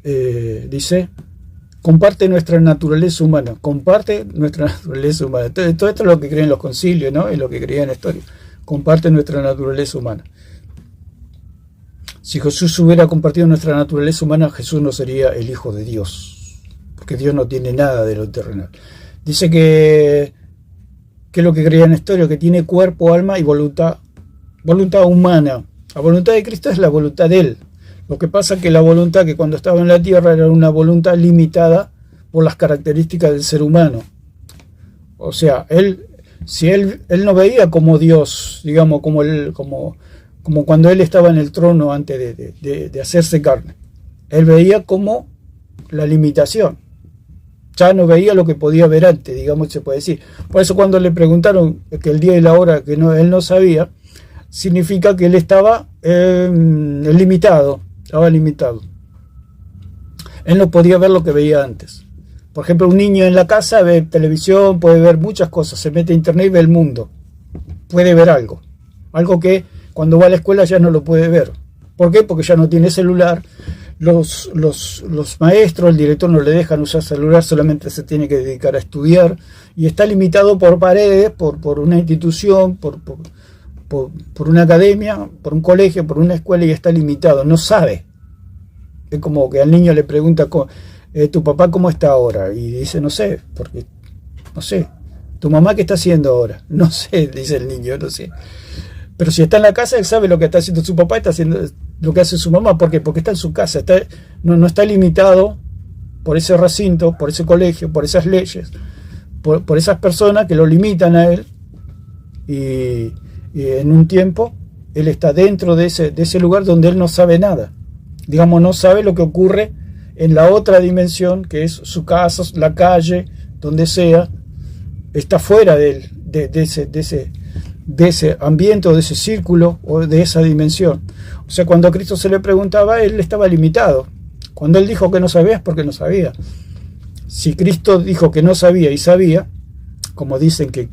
dice, comparte nuestra naturaleza humana. Todo esto es lo que creen los concilios, ¿no? Es lo que creían Nestorius. Comparte nuestra naturaleza humana. Si Jesús hubiera compartido nuestra naturaleza humana, Jesús no sería el Hijo de Dios, porque Dios no tiene nada de lo terrenal. Dice que es lo que creía Nestorius, que tiene cuerpo, alma y voluntad humana. La voluntad de Cristo es la voluntad de Él. Lo que pasa es que la voluntad que cuando estaba en la tierra era una voluntad limitada por las características del ser humano. O sea, él no veía como Dios, digamos, como cuando él estaba en el trono antes de hacerse carne. Él veía como la limitación. Ya no veía lo que podía ver antes, digamos, se puede decir. Por eso cuando le preguntaron que el día y la hora que él no sabía, significa que él estaba limitado, Él no podía ver lo que veía antes. Por ejemplo, un niño en la casa ve televisión, puede ver muchas cosas, se mete a internet y ve el mundo. Puede ver algo que cuando va a la escuela ya no lo puede ver. ¿Por qué? Porque ya no tiene celular. Los maestros, el director no le dejan usar celular, solamente se tiene que dedicar a estudiar y está limitado por paredes, por una institución, por una academia, por un colegio, por una escuela y está limitado, no sabe. Es como que al niño le pregunta, ¿tu papá cómo está ahora? Y dice, no sé, porque no sé. ¿Tu mamá qué está haciendo ahora? No sé, dice el niño, no sé. Pero si está en la casa, él sabe lo que está haciendo su papá, está haciendo lo que hace su mamá. ¿Por qué? Porque está en su casa, no está limitado por ese recinto, por ese colegio, por esas leyes, por esas personas que lo limitan a él. Y en un tiempo, él está dentro de ese lugar donde él no sabe nada. Digamos, no sabe lo que ocurre en la otra dimensión, que es su casa, la calle, donde sea. Está fuera de ese ambiente o de ese círculo o de esa dimensión. O sea, cuando a Cristo se le preguntaba, él estaba limitado. Cuando él dijo que no sabía es porque no sabía. Si Cristo dijo que no sabía y sabía, como dicen que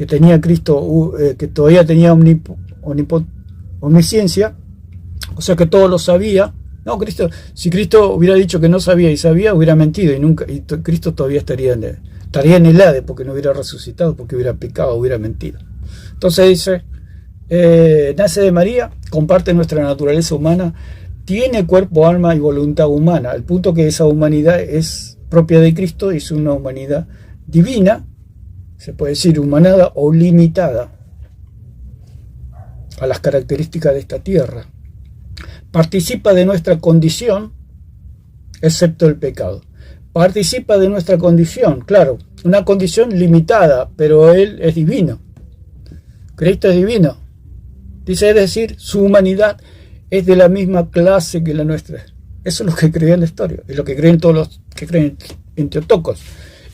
tenía Cristo, que todavía tenía omnisciencia, o sea que todo lo sabía. No, si Cristo hubiera dicho que no sabía y sabía, hubiera mentido y Cristo todavía estaría en el Hades porque no hubiera resucitado, porque hubiera pecado, hubiera mentido. Entonces dice, nace de María, comparte nuestra naturaleza humana, tiene cuerpo, alma y voluntad humana, al punto que esa humanidad es propia de Cristo y es una humanidad divina, se puede decir humanada o limitada a las características de esta tierra. Participa de nuestra condición, excepto el pecado. Participa de nuestra condición, claro, una condición limitada, pero Él es divino. Cristo es divino. Dice, es decir, su humanidad es de la misma clase que la nuestra. Eso es lo que creen la historia, es lo que creen todos los que creen en Teotocos.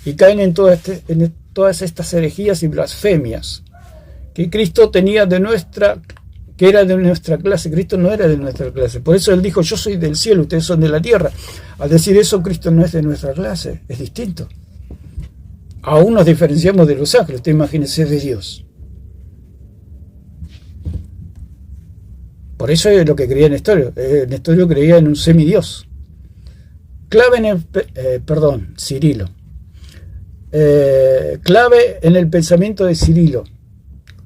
Y caen en todas estas herejías y blasfemias que Cristo tenía que era de nuestra clase. Cristo no era de nuestra clase. Por eso Él dijo, yo soy del cielo, ustedes son de la tierra. Al decir eso, Cristo no es de nuestra clase, es distinto. Aún nos diferenciamos de los ángeles, usted imagínese de Dios. Por eso es lo que creía Nestorio. Nestorio creía en un semidios. Cirilo. Clave en el pensamiento de Cirilo.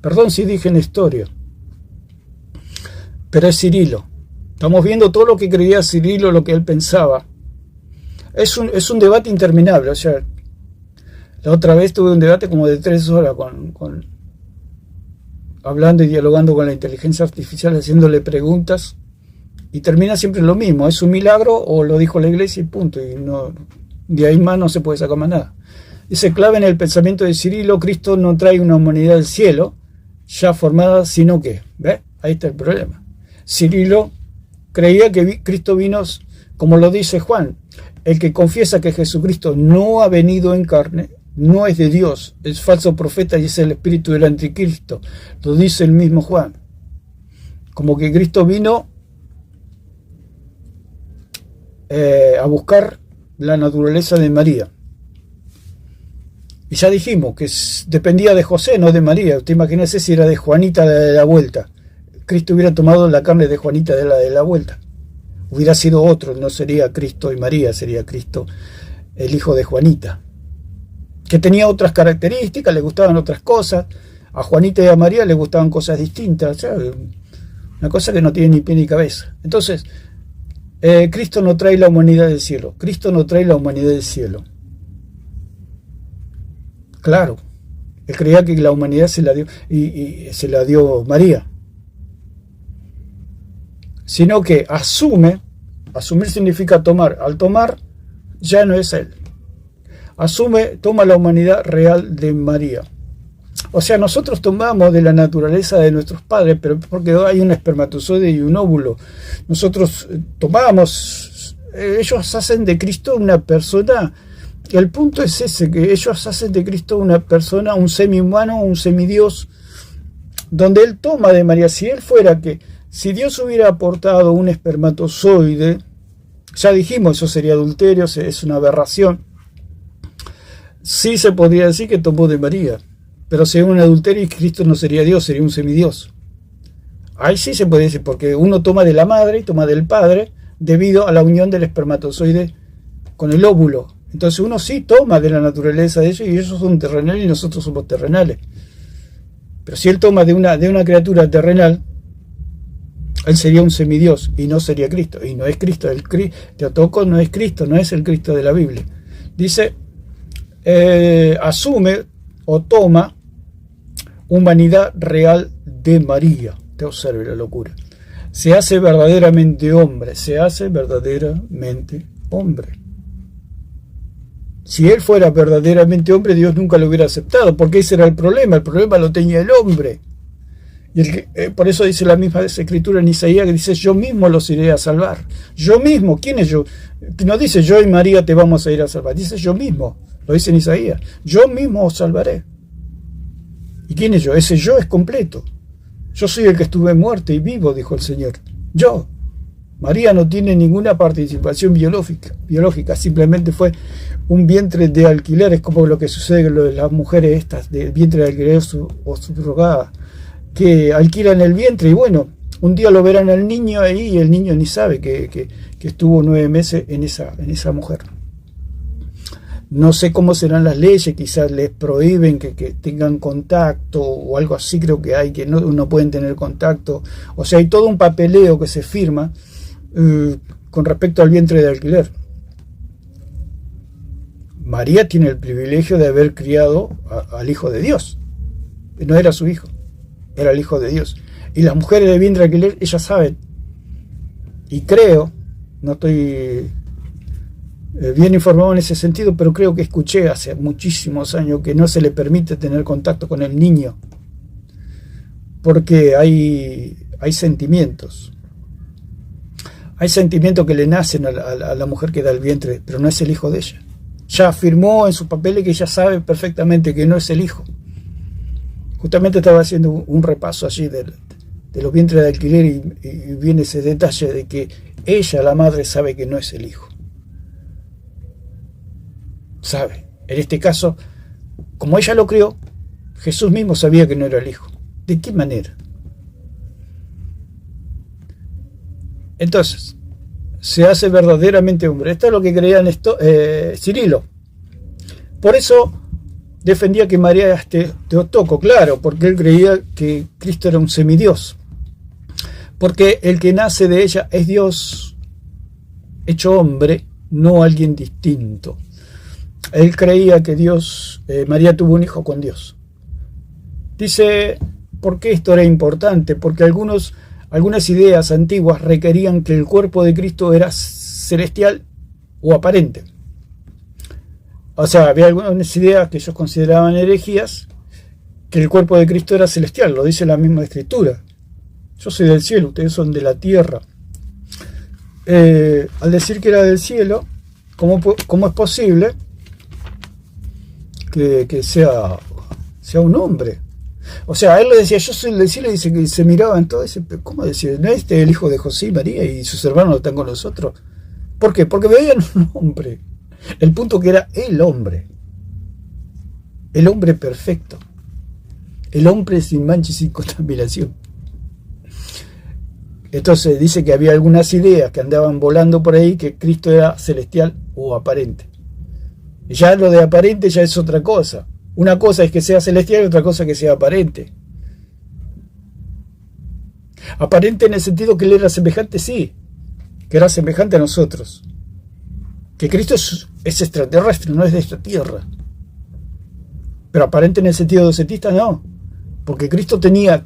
Perdón si dije Nestorio, pero es Cirilo. Estamos viendo todo lo que creía Cirilo, lo que él pensaba. Es un debate interminable. O sea, la otra vez tuve un debate como de 3 horas hablando y dialogando con la inteligencia artificial, haciéndole preguntas, y termina siempre lo mismo. ¿Es un milagro o lo dijo la iglesia y punto? Y no, de ahí más no se puede sacar más nada. Dice, clave en el pensamiento de Cirilo, Cristo no trae una humanidad del cielo ya formada, sino que, ¿ve? Ahí está el problema. Cirilo creía que Cristo vino, como lo dice Juan, el que confiesa que Jesucristo no ha venido en carne, no es de Dios, es falso profeta y es el espíritu del anticristo. Lo dice el mismo Juan. Como que Cristo vino a buscar la naturaleza de María. Y ya dijimos que dependía de José, no de María. Usted imagínese si era de Juanita de la vuelta. Cristo hubiera tomado la carne de Juanita de la vuelta. Hubiera sido otro, no sería Cristo y María, sería Cristo, el hijo de Juanita, que tenía otras características, le gustaban otras cosas. A Juanita y a María le gustaban cosas distintas. O sea, una cosa que no tiene ni pie ni cabeza. Entonces, Cristo no trae la humanidad del cielo. Cristo no trae la humanidad del cielo. Claro, él creía que la humanidad se la dio, y se la dio María. sino que asume. Asumir significa tomar. Al tomar, ya no es él. Toma la humanidad real de María. O sea, nosotros tomamos de la naturaleza de nuestros padres, pero porque hay un espermatozoide y un óvulo. Nosotros tomamos, ellos hacen de Cristo una persona. El punto es ese, que ellos hacen de Cristo una persona, un semi-humano, un semidios, donde él toma de María. Si Dios hubiera aportado un espermatozoide, ya dijimos, eso sería adulterio, es una aberración. Sí se podría decir que tomó de María, pero sería un adulterio y Cristo no sería Dios, sería un semidios. Ahí sí se puede decir, porque uno toma de la madre y toma del padre debido a la unión del espermatozoide con el óvulo. Entonces uno sí toma de la naturaleza de ellos y ellos son terrenales y nosotros somos terrenales. Pero si él toma de una criatura terrenal, él sería un semidios y no sería Cristo. Y no es Cristo. Teotocos no es Cristo, no es el Cristo de la Biblia. Dice, asume o toma humanidad real de María. Te observe la locura. Se hace verdaderamente hombre. Se hace verdaderamente hombre. Si él fuera verdaderamente hombre, Dios nunca lo hubiera aceptado, porque ese era el problema. El problema lo tenía el hombre. Y por eso dice la misma escritura en Isaías, que dice, yo mismo los iré a salvar. Yo mismo, ¿quién es yo? No dice yo y María te vamos a ir a salvar, dice yo mismo, lo dice en Isaías, yo mismo os salvaré. ¿Y quién es yo? Ese yo es completo. Yo soy el que estuve muerto y vivo, dijo el Señor. Yo. María no tiene ninguna participación biológica, simplemente fue un vientre de alquiler. Es como lo que sucede con lo de las mujeres estas, de vientre de alquiler o subrogada, que alquilan el vientre y bueno, un día lo verán al niño ahí y el niño ni sabe que estuvo 9 meses en esa mujer. No sé cómo serán las leyes, quizás les prohíben que tengan contacto o algo así, creo que hay, que no pueden tener contacto. O sea, hay todo un papeleo que se firma con respecto al vientre de alquiler. María tiene el privilegio de haber criado al Hijo de Dios. No era su hijo, era el Hijo de Dios. Y las mujeres de vientre de alquiler, ellas saben. Y creo, no estoy bien informado en ese sentido, pero creo que escuché hace muchísimos años que no se le permite tener contacto con el niño, porque hay sentimientos. Hay sentimientos que le nacen a la mujer que da el vientre, pero no es el hijo de ella. Ya afirmó en sus papeles que ella sabe perfectamente que no es el hijo. Justamente estaba haciendo un repaso allí de los vientres de alquiler y viene ese detalle de que ella, la madre, sabe que no es el hijo. Sabe. En este caso, como ella lo crió, Jesús mismo sabía que no era el hijo. ¿De qué manera? Entonces, se hace verdaderamente hombre. Esto es lo que creían Cirilo. Por eso defendía que María era Teotocos, claro, porque él creía que Cristo era un semidios. Porque el que nace de ella es Dios hecho hombre, no alguien distinto. Él creía que María tuvo un hijo con Dios. Dice, ¿por qué esto era importante? Porque algunas ideas antiguas requerían que el cuerpo de Cristo era celestial o aparente. O sea, había algunas ideas que ellos consideraban herejías, que el cuerpo de Cristo era celestial, lo dice la misma escritura. Yo soy del cielo, ustedes son de la tierra. Al decir que era del cielo, ¿cómo es posible que sea un hombre? O sea, él le decía, yo soy del cielo, y dice que se miraba en todo ese. ¿Cómo decía? ¿No es el hijo de José y María y sus hermanos están con nosotros? ¿Por qué? Porque veían un hombre. El punto que era el hombre perfecto, el hombre sin mancha y sin contaminación. Entonces dice que había algunas ideas que andaban volando por ahí que Cristo era celestial o aparente. Y ya lo de aparente ya es otra cosa. Una cosa es que sea celestial y otra cosa que sea aparente. Aparente en el sentido que él era semejante, sí, que era semejante a nosotros. Que Cristo es extraterrestre, no es de esta tierra. Pero aparente en el sentido docetista, no. Porque Cristo tenía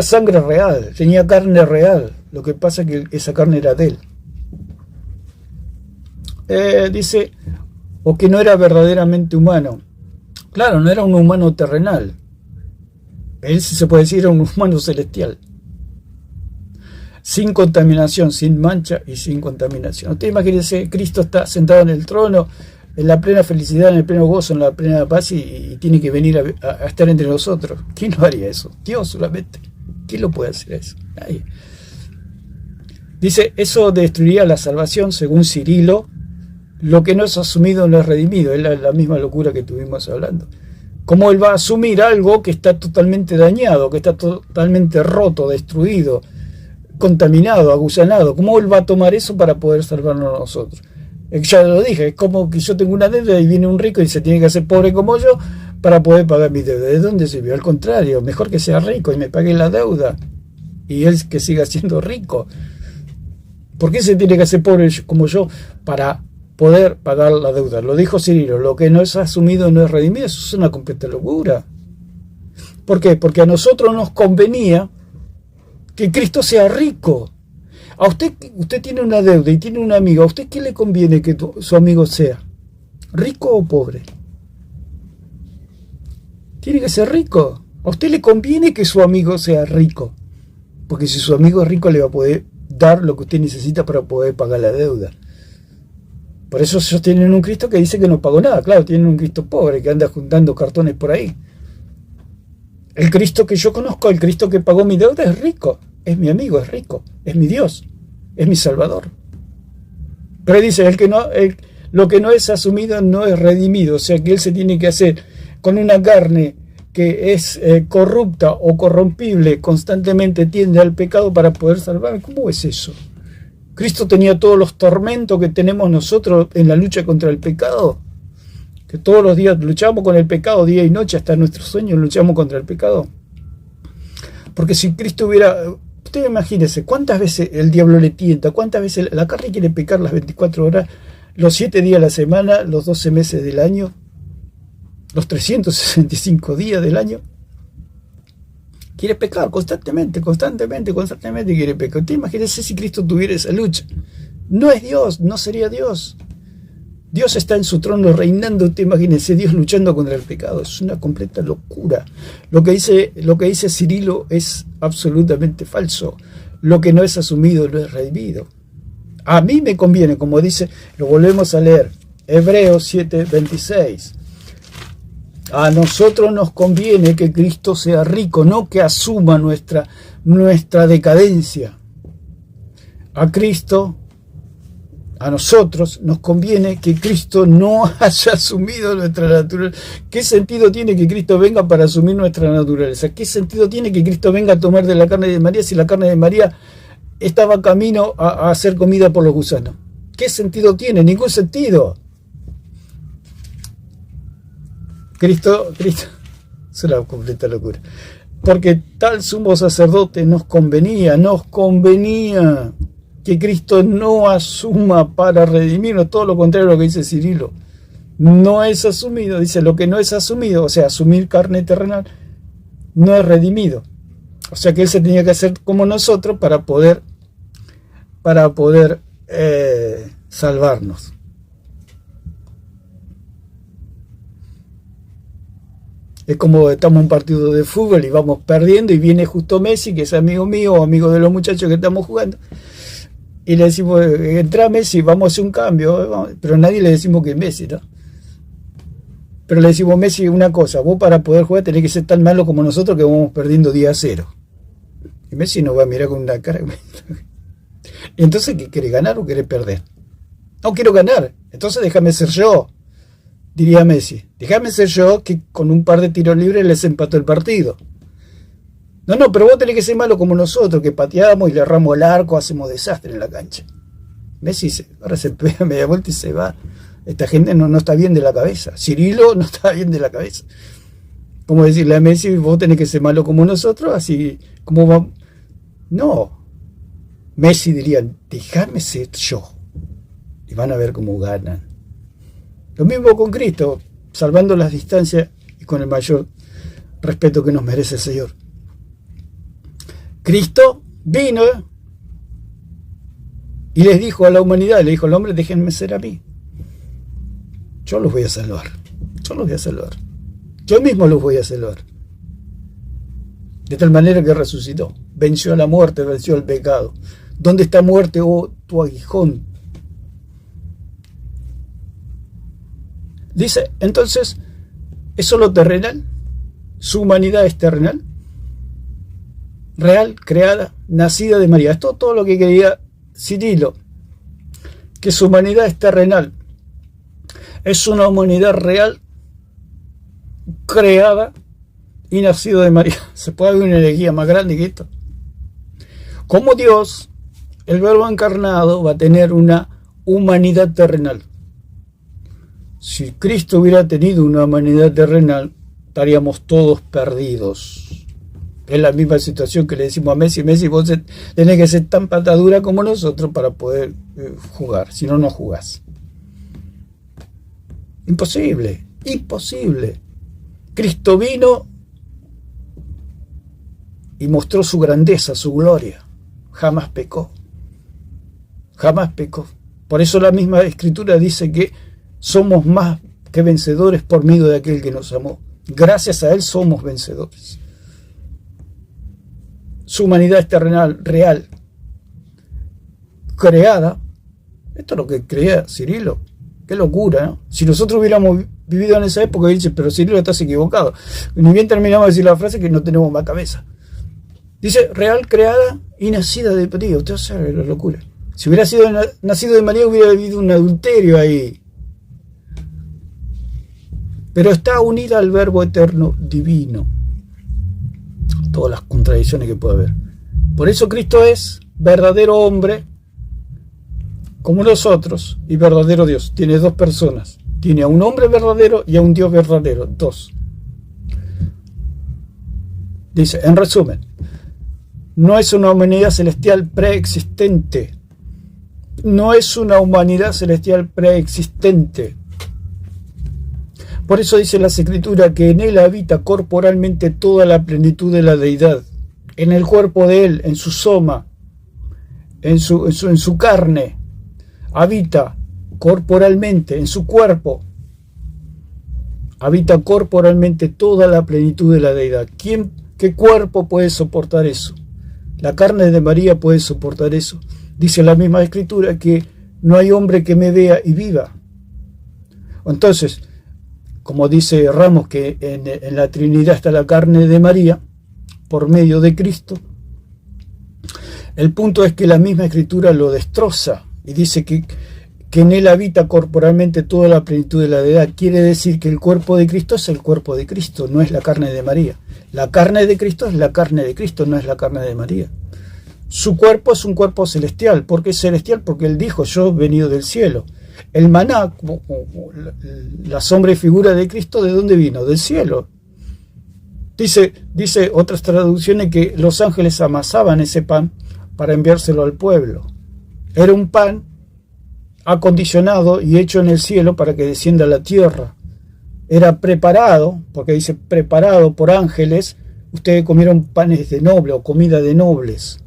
sangre real, tenía carne real. Lo que pasa es que esa carne era de él. Dice, o que no era verdaderamente humano. Claro, no era un humano terrenal. Él, si se puede decir, era un humano celestial. Sin contaminación, sin mancha y sin contaminación. Usted imagínese, Cristo está sentado en el trono, en la plena felicidad, en el pleno gozo, en la plena paz y tiene que venir a estar entre nosotros. ¿Quién no haría eso? Dios solamente. ¿Quién lo puede hacer eso? Nadie. Dice, eso destruiría la salvación, según Cirilo. Lo que no es asumido no es redimido. Es la misma locura que estuvimos hablando. ¿Cómo él va a asumir algo que está totalmente dañado, que está totalmente roto, destruido, contaminado, agusanado? ¿Cómo él va a tomar eso para poder salvarnos a nosotros? Ya lo dije, es como que yo tengo una deuda y viene un rico y se tiene que hacer pobre como yo para poder pagar mi deuda. ¿De dónde se vio? Al contrario, mejor que sea rico y me pague la deuda y él que siga siendo rico. ¿Por qué se tiene que hacer pobre como yo para poder pagar la deuda? Lo dijo Cirilo, lo que no es asumido no es redimido. Eso es una completa locura. ¿Por qué? Porque a nosotros nos convenía que Cristo sea rico. A usted tiene una deuda y tiene un amigo. ¿A usted qué le conviene que su amigo sea? ¿Rico o pobre? Tiene que ser rico. A usted le conviene que su amigo sea rico. Porque si su amigo es rico le va a poder dar lo que usted necesita para poder pagar la deuda. Por eso ellos tienen un Cristo que dice que no pagó nada. Claro, tienen un Cristo pobre que anda juntando cartones por ahí. El Cristo que yo conozco, el Cristo que pagó mi deuda es rico. Es mi amigo, es rico, es mi Dios, es mi Salvador. Pero dice, lo que no es asumido no es redimido. O sea que él se tiene que hacer con una carne que es corrupta o corrompible, constantemente tiende al pecado para poder salvar. ¿Cómo es eso? Cristo tenía todos los tormentos que tenemos nosotros en la lucha contra el pecado. Que todos los días luchamos con el pecado, día y noche, hasta nuestros sueños luchamos contra el pecado. Porque si Cristo hubiera... Usted imagínese, ¿cuántas veces el diablo le tienta? ¿Cuántas veces la carne quiere pecar las 24 horas, los 7 días a la semana, los 12 meses del año, los 365 días del año? Quiere pecar constantemente quiere pecar. Usted imagínese si Cristo tuviera esa lucha. No es Dios, no sería Dios. Dios está en su trono reinando. Usted imagínese Dios luchando contra el pecado. Es una completa locura. Lo que dice Cirilo es absolutamente falso. Lo que no es asumido no es redimido. A mí me conviene, como dice, lo volvemos a leer, Hebreos 7:26. A nosotros nos conviene que Cristo sea rico, no que asuma nuestra decadencia. A nosotros nos conviene que Cristo no haya asumido nuestra naturaleza. ¿Qué sentido tiene que Cristo venga para asumir nuestra naturaleza? ¿Qué sentido tiene que Cristo venga a tomar de la carne de María si la carne de María estaba camino a ser comida por los gusanos? ¿Qué sentido tiene? Ningún sentido. Cristo es una completa locura. Porque tal sumo sacerdote nos convenía que Cristo no asuma para redimirnos, todo lo contrario a lo que dice Cirilo. No es asumido, dice, lo que no es asumido, o sea, asumir carne terrenal, no es redimido. O sea que él se tenía que hacer como nosotros para poder salvarnos. Es como estamos en un partido de fútbol y vamos perdiendo y viene justo Messi, que es amigo mío o amigo de los muchachos que estamos jugando. Y le decimos, entra Messi, vamos a hacer un cambio, pero nadie le decimos que es Messi, ¿no? Pero le decimos, Messi, una cosa, vos para poder jugar tenés que ser tan malo como nosotros que vamos perdiendo 10-0. Y Messi nos va a mirar con una cara. Entonces, ¿qué querés, ganar o querés perder? No quiero ganar, entonces déjame ser yo, diría Messi. Déjame ser yo que con un par de tiros libres les empató el partido. No, pero vos tenés que ser malo como nosotros, que pateamos y le erramos el arco, hacemos desastre en la cancha. Messi ahora se pega media vuelta y se va. Esta gente no está bien de la cabeza. Cirilo no está bien de la cabeza. Como decirle a Messi, vos tenés que ser malo como nosotros, así como vamos. No. Messi diría, déjame ser yo. Y van a ver cómo ganan. Lo mismo con Cristo, salvando las distancias y con el mayor respeto que nos merece el Señor. Cristo vino Y les dijo a la humanidad, le dijo al hombre, déjenme ser a mí. Yo los voy a salvar. Yo los voy a salvar. Yo mismo los voy a salvar. De tal manera que resucitó. Venció a la muerte, venció al pecado. ¿Dónde está muerte, oh tu aguijón? Dice, entonces, ¿es solo terrenal? ¿Su humanidad es terrenal? Real, creada, nacida de María. Esto es todo lo que quería Cirilo. Que su humanidad es terrenal. Es una humanidad real, creada y nacida de María. ¿Se puede haber una herejía más grande que esto? Como Dios, el Verbo encarnado va a tener una humanidad terrenal. Si Cristo hubiera tenido una humanidad terrenal, estaríamos todos perdidos. Es la misma situación que le decimos a Messi. Messi, vos tenés que ser tan patadura como nosotros para poder jugar. Si no, no jugás. Imposible. Imposible. Cristo vino y mostró su grandeza, su gloria. Jamás pecó. Jamás pecó. Por eso la misma Escritura dice que somos más que vencedores por medio de aquel que nos amó. Gracias a Él somos vencedores. Su humanidad es terrenal, real, creada. Esto es lo que creía Cirilo. Qué locura, ¿no? Si nosotros hubiéramos vivido en esa época, dice, pero Cirilo, estás equivocado. Ni bien terminamos de decir la frase que no tenemos más cabeza. Dice, real, creada y nacida de María. Usted sabe la locura. Si hubiera sido nacido de María, hubiera habido un adulterio ahí. Pero está unida al Verbo eterno divino. Todas las contradicciones que puede haber. Por eso Cristo es verdadero hombre, como nosotros, y verdadero Dios. Tiene dos personas. Tiene a un hombre verdadero y a un Dios verdadero. Dos. Dice, en resumen, no es una humanidad celestial preexistente. No es una humanidad celestial preexistente. Por eso dice la Escritura que en Él habita corporalmente toda la plenitud de la deidad. En el cuerpo de Él, en su soma, en su carne, habita corporalmente, en su cuerpo, habita corporalmente toda la plenitud de la deidad. ¿Qué cuerpo puede soportar eso? La carne de María puede soportar eso. Dice la misma Escritura que no hay hombre que me vea y viva. Entonces, como dice Ramos, que en la Trinidad está la carne de María, por medio de Cristo, el punto es que la misma Escritura lo destroza y dice que en Él habita corporalmente toda la plenitud de la deidad. Quiere decir que el cuerpo de Cristo es el cuerpo de Cristo, no es la carne de María. La carne de Cristo es la carne de Cristo, no es la carne de María. Su cuerpo es un cuerpo celestial. ¿Por qué es celestial? Porque Él dijo, yo he venido del cielo. El maná, la sombra y figura de Cristo, ¿de dónde vino? Del cielo. Dice otras traducciones que los ángeles amasaban ese pan para enviárselo al pueblo. Era un pan acondicionado y hecho en el cielo para que descienda a la tierra. Era preparado, porque dice preparado por ángeles. Ustedes comieron panes de noble o comida de nobles.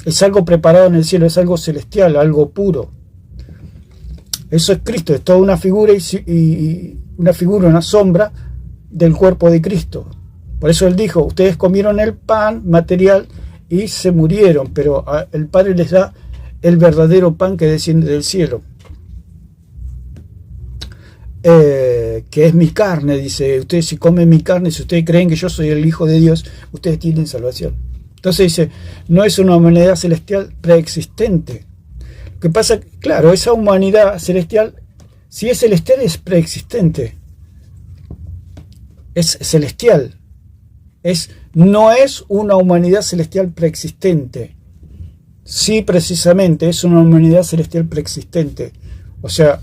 Es algo preparado en el cielo, es algo celestial, algo puro. Eso es Cristo, es toda una figura una sombra del cuerpo de Cristo. Por eso Él dijo, ustedes comieron el pan material y se murieron, pero el Padre les da el verdadero pan que desciende del cielo. Que es mi carne, dice, ustedes si comen mi carne, si ustedes creen que yo soy el Hijo de Dios, ustedes tienen salvación. Entonces dice, no es una humanidad celestial preexistente. Lo que pasa, claro, esa humanidad celestial, si es celestial, es preexistente. Es celestial. No es una humanidad celestial preexistente. Sí, precisamente, es una humanidad celestial preexistente. O sea,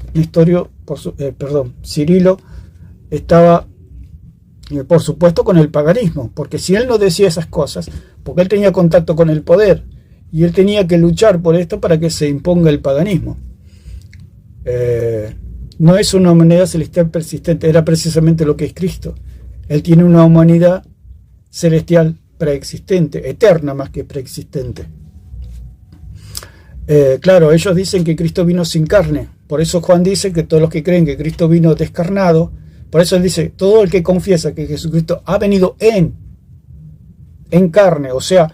Cirilo estaba, por supuesto, con el paganismo, porque si él no decía esas cosas, porque él tenía contacto con el poder, y él tenía que luchar por esto para que se imponga el paganismo. No es una humanidad celestial persistente, era precisamente lo que es Cristo. Él tiene una humanidad celestial preexistente, eterna más que preexistente. Claro, ellos dicen que Cristo vino sin carne. Por eso Juan dice que todos los que creen que Cristo vino descarnado, por eso él dice, todo el que confiesa que Jesucristo ha venido en carne, o sea,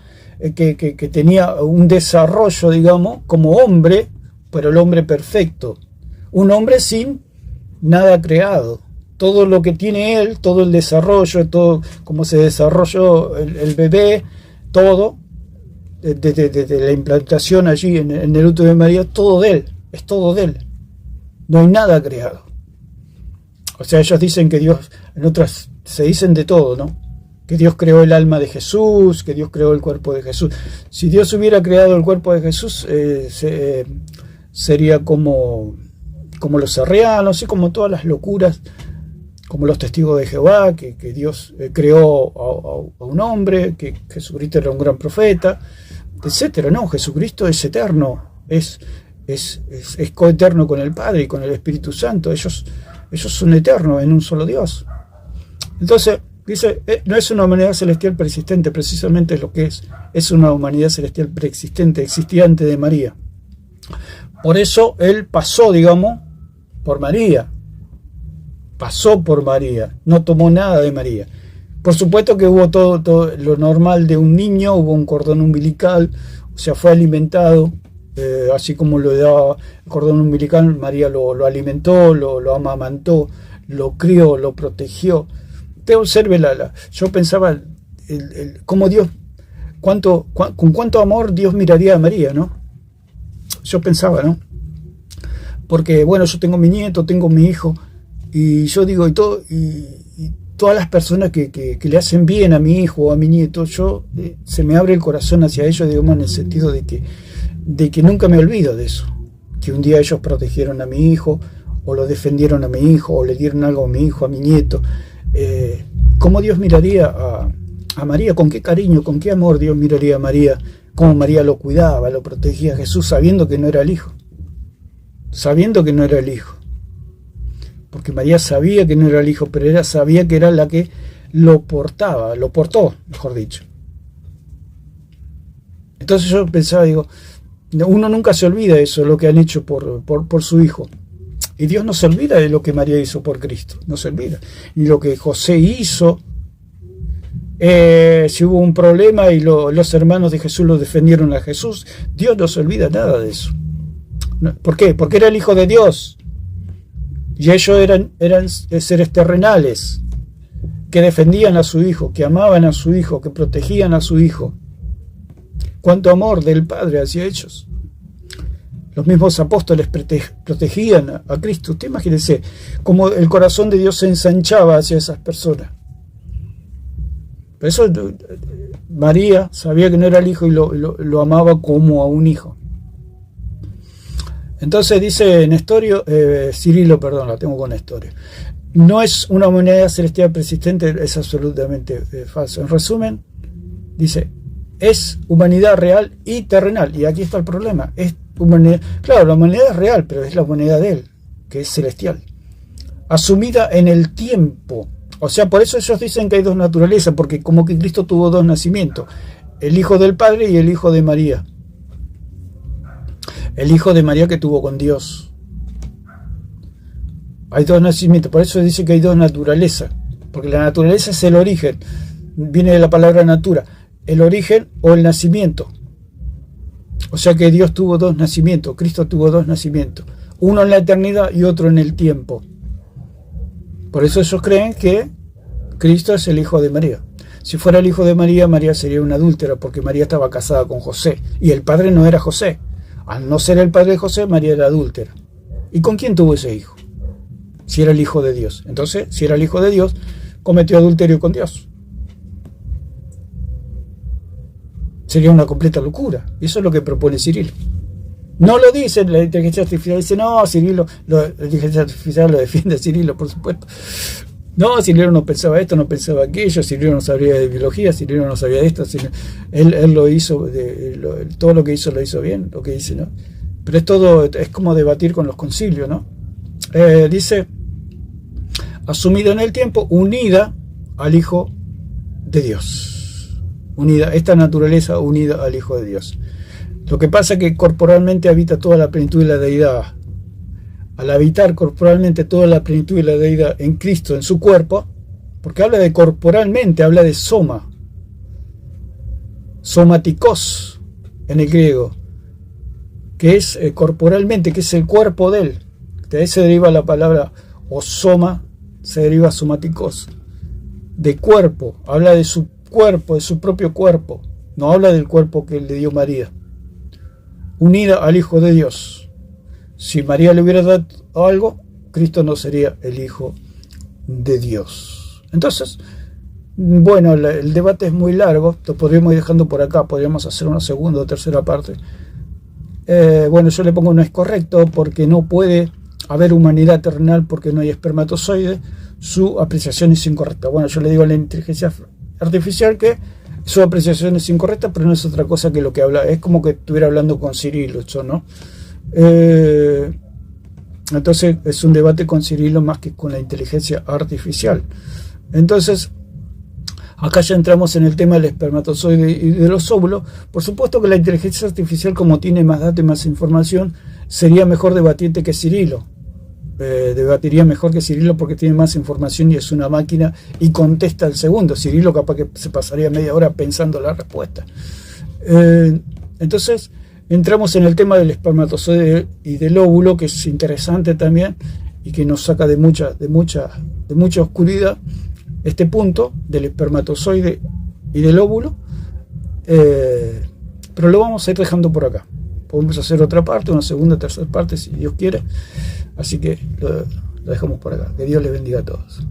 que tenía un desarrollo, digamos, como hombre, pero el hombre perfecto. Un hombre sin nada creado. Todo lo que tiene él, todo el desarrollo, todo como se desarrolló el bebé, todo, desde la implantación allí en el útero de María, todo de él, es todo de él. No hay nada creado. O sea, ellos dicen que Dios, en otras se dicen de todo, ¿no? Que Dios creó el alma de Jesús, que Dios creó el cuerpo de Jesús. Si Dios hubiera creado el cuerpo de Jesús, sería como los arrianos y como todas las locuras, como los testigos de Jehová, que Dios creó a un hombre, que Jesucristo era un gran profeta, etcétera. No, Jesucristo es eterno, es coeterno con el Padre y con el Espíritu Santo. Ellos son eternos en un solo Dios. Entonces, dice, no es una humanidad celestial persistente, precisamente es lo que es una humanidad celestial preexistente, existía antes de María. Por eso él pasó, digamos, por María. Pasó por María, no tomó nada de María. Por supuesto que hubo todo lo normal de un niño, hubo un cordón umbilical, o sea, fue alimentado, así como lo daba el cordón umbilical, María lo alimentó, lo amamantó, lo crió, lo protegió. Usted observe, yo pensaba cómo Dios, con cuánto amor Dios miraría a María, ¿no? Yo pensaba, ¿no? Porque, bueno, yo tengo mi nieto, tengo mi hijo, y yo digo, y todas las personas que le hacen bien a mi hijo o a mi nieto, se me abre el corazón hacia ellos, digamos, en el sentido de que nunca me olvido de eso. Que un día ellos protegieron a mi hijo, o lo defendieron a mi hijo, o le dieron algo a mi hijo, a mi nieto. ¿Cómo Dios miraría a María? ¿Con qué cariño, con qué amor Dios miraría a María? Cómo María lo cuidaba, lo protegía a Jesús, sabiendo que no era el hijo. Sabiendo que no era el hijo. Porque María sabía que no era el hijo, pero sabía que era la que lo portó, mejor dicho. Entonces yo pensaba, digo, uno nunca se olvida de eso, lo que han hecho por su hijo. Y Dios no se olvida de lo que María hizo por Cristo, no se olvida. Y lo que José hizo, si hubo un problema y los hermanos de Jesús lo defendieron a Jesús, Dios no se olvida nada de eso. ¿Por qué? Porque era el Hijo de Dios. Y ellos eran seres terrenales, que defendían a su hijo, que amaban a su hijo, que protegían a su hijo. Cuánto amor del Padre hacia ellos. Los mismos apóstoles protegían a Cristo. Usted imagínese cómo el corazón de Dios se ensanchaba hacia esas personas. Por eso María sabía que no era el hijo y lo amaba como a un hijo. Entonces dice Nestorio, Cirilo, perdón, la tengo con Nestorio. No es una humanidad celestial persistente, es absolutamente falso. En resumen, dice, es humanidad real y terrenal. Y aquí está el problema. Es humanidad, claro, la humanidad es real, pero es la humanidad de él, que es celestial. Asumida en el tiempo. O sea, por eso ellos dicen que hay dos naturalezas, porque como que Cristo tuvo dos nacimientos. El Hijo del Padre y el Hijo de María. El Hijo de María que tuvo con Dios. Hay dos nacimientos, por eso dice que hay dos naturalezas, porque la naturaleza es el origen, viene de la palabra natura, el origen o el nacimiento. O sea que Dios tuvo dos nacimientos, Cristo tuvo dos nacimientos, uno en la eternidad y otro en el tiempo. Por eso ellos creen que Cristo es el Hijo de María. Si fuera el Hijo de María, María sería una adúltera, porque María estaba casada con José, y el padre no era José. Al no ser el padre de José, María era adúltera. ¿Y con quién tuvo ese hijo? Si era el Hijo de Dios. Entonces, si era el Hijo de Dios, cometió adulterio con Dios. Sería una completa locura. Y eso es lo que propone Cirilo. No lo dice la inteligencia artificial. Dice, no, Cirilo, la inteligencia artificial lo defiende a Cirilo, por supuesto. No, Cirilo no pensaba esto, no pensaba aquello, Cirilo no sabía de biología, Cirilo no sabía de esto, él lo hizo, todo lo que hizo lo hizo bien, lo que dice, ¿no? Pero es como debatir con los concilios, ¿no? Dice, asumida en el tiempo, unida al Hijo de Dios. Unida, esta naturaleza unida al Hijo de Dios. Lo que pasa es que corporalmente habita toda la plenitud de la deidad. Al habitar corporalmente toda la plenitud de la deidad en Cristo, en su cuerpo, porque habla de corporalmente, habla de soma, somatikos en el griego, que es corporalmente, que es el cuerpo de él. De ahí se deriva la palabra, o soma, se deriva somatikos, de cuerpo, habla de su cuerpo, de su propio cuerpo, no habla del cuerpo que le dio María, unida al Hijo de Dios. Si María le hubiera dado algo, Cristo no sería el Hijo de Dios. Entonces, bueno, el debate es muy largo, lo podríamos ir dejando por acá, podríamos hacer una segunda o tercera parte. Bueno, yo le pongo no es correcto, porque no puede haber humanidad terrenal porque no hay espermatozoide, su apreciación es incorrecta. Bueno, yo le digo a la inteligencia artificial que su apreciación es incorrecta, pero no es otra cosa que lo que habla, es como que estuviera hablando con Cirilo, eso, ¿no? Entonces es un debate con Cirilo más que con la inteligencia artificial. Entonces acá ya entramos en el tema del espermatozoide y de los óvulos. Por supuesto que la inteligencia artificial, como tiene más datos y más información, sería mejor debatirte que Cirilo. Debatiría mejor que Cirilo porque tiene más información y es una máquina y contesta al segundo. Cirilo capaz que se pasaría media hora pensando la respuesta. Entonces entramos en el tema del espermatozoide y del óvulo, que es interesante también y que nos saca de mucha oscuridad este punto del espermatozoide y del óvulo, pero lo vamos a ir dejando por acá. Podemos hacer otra parte, una segunda, tercera parte si Dios quiere, así que lo dejamos por acá. Que Dios les bendiga a todos.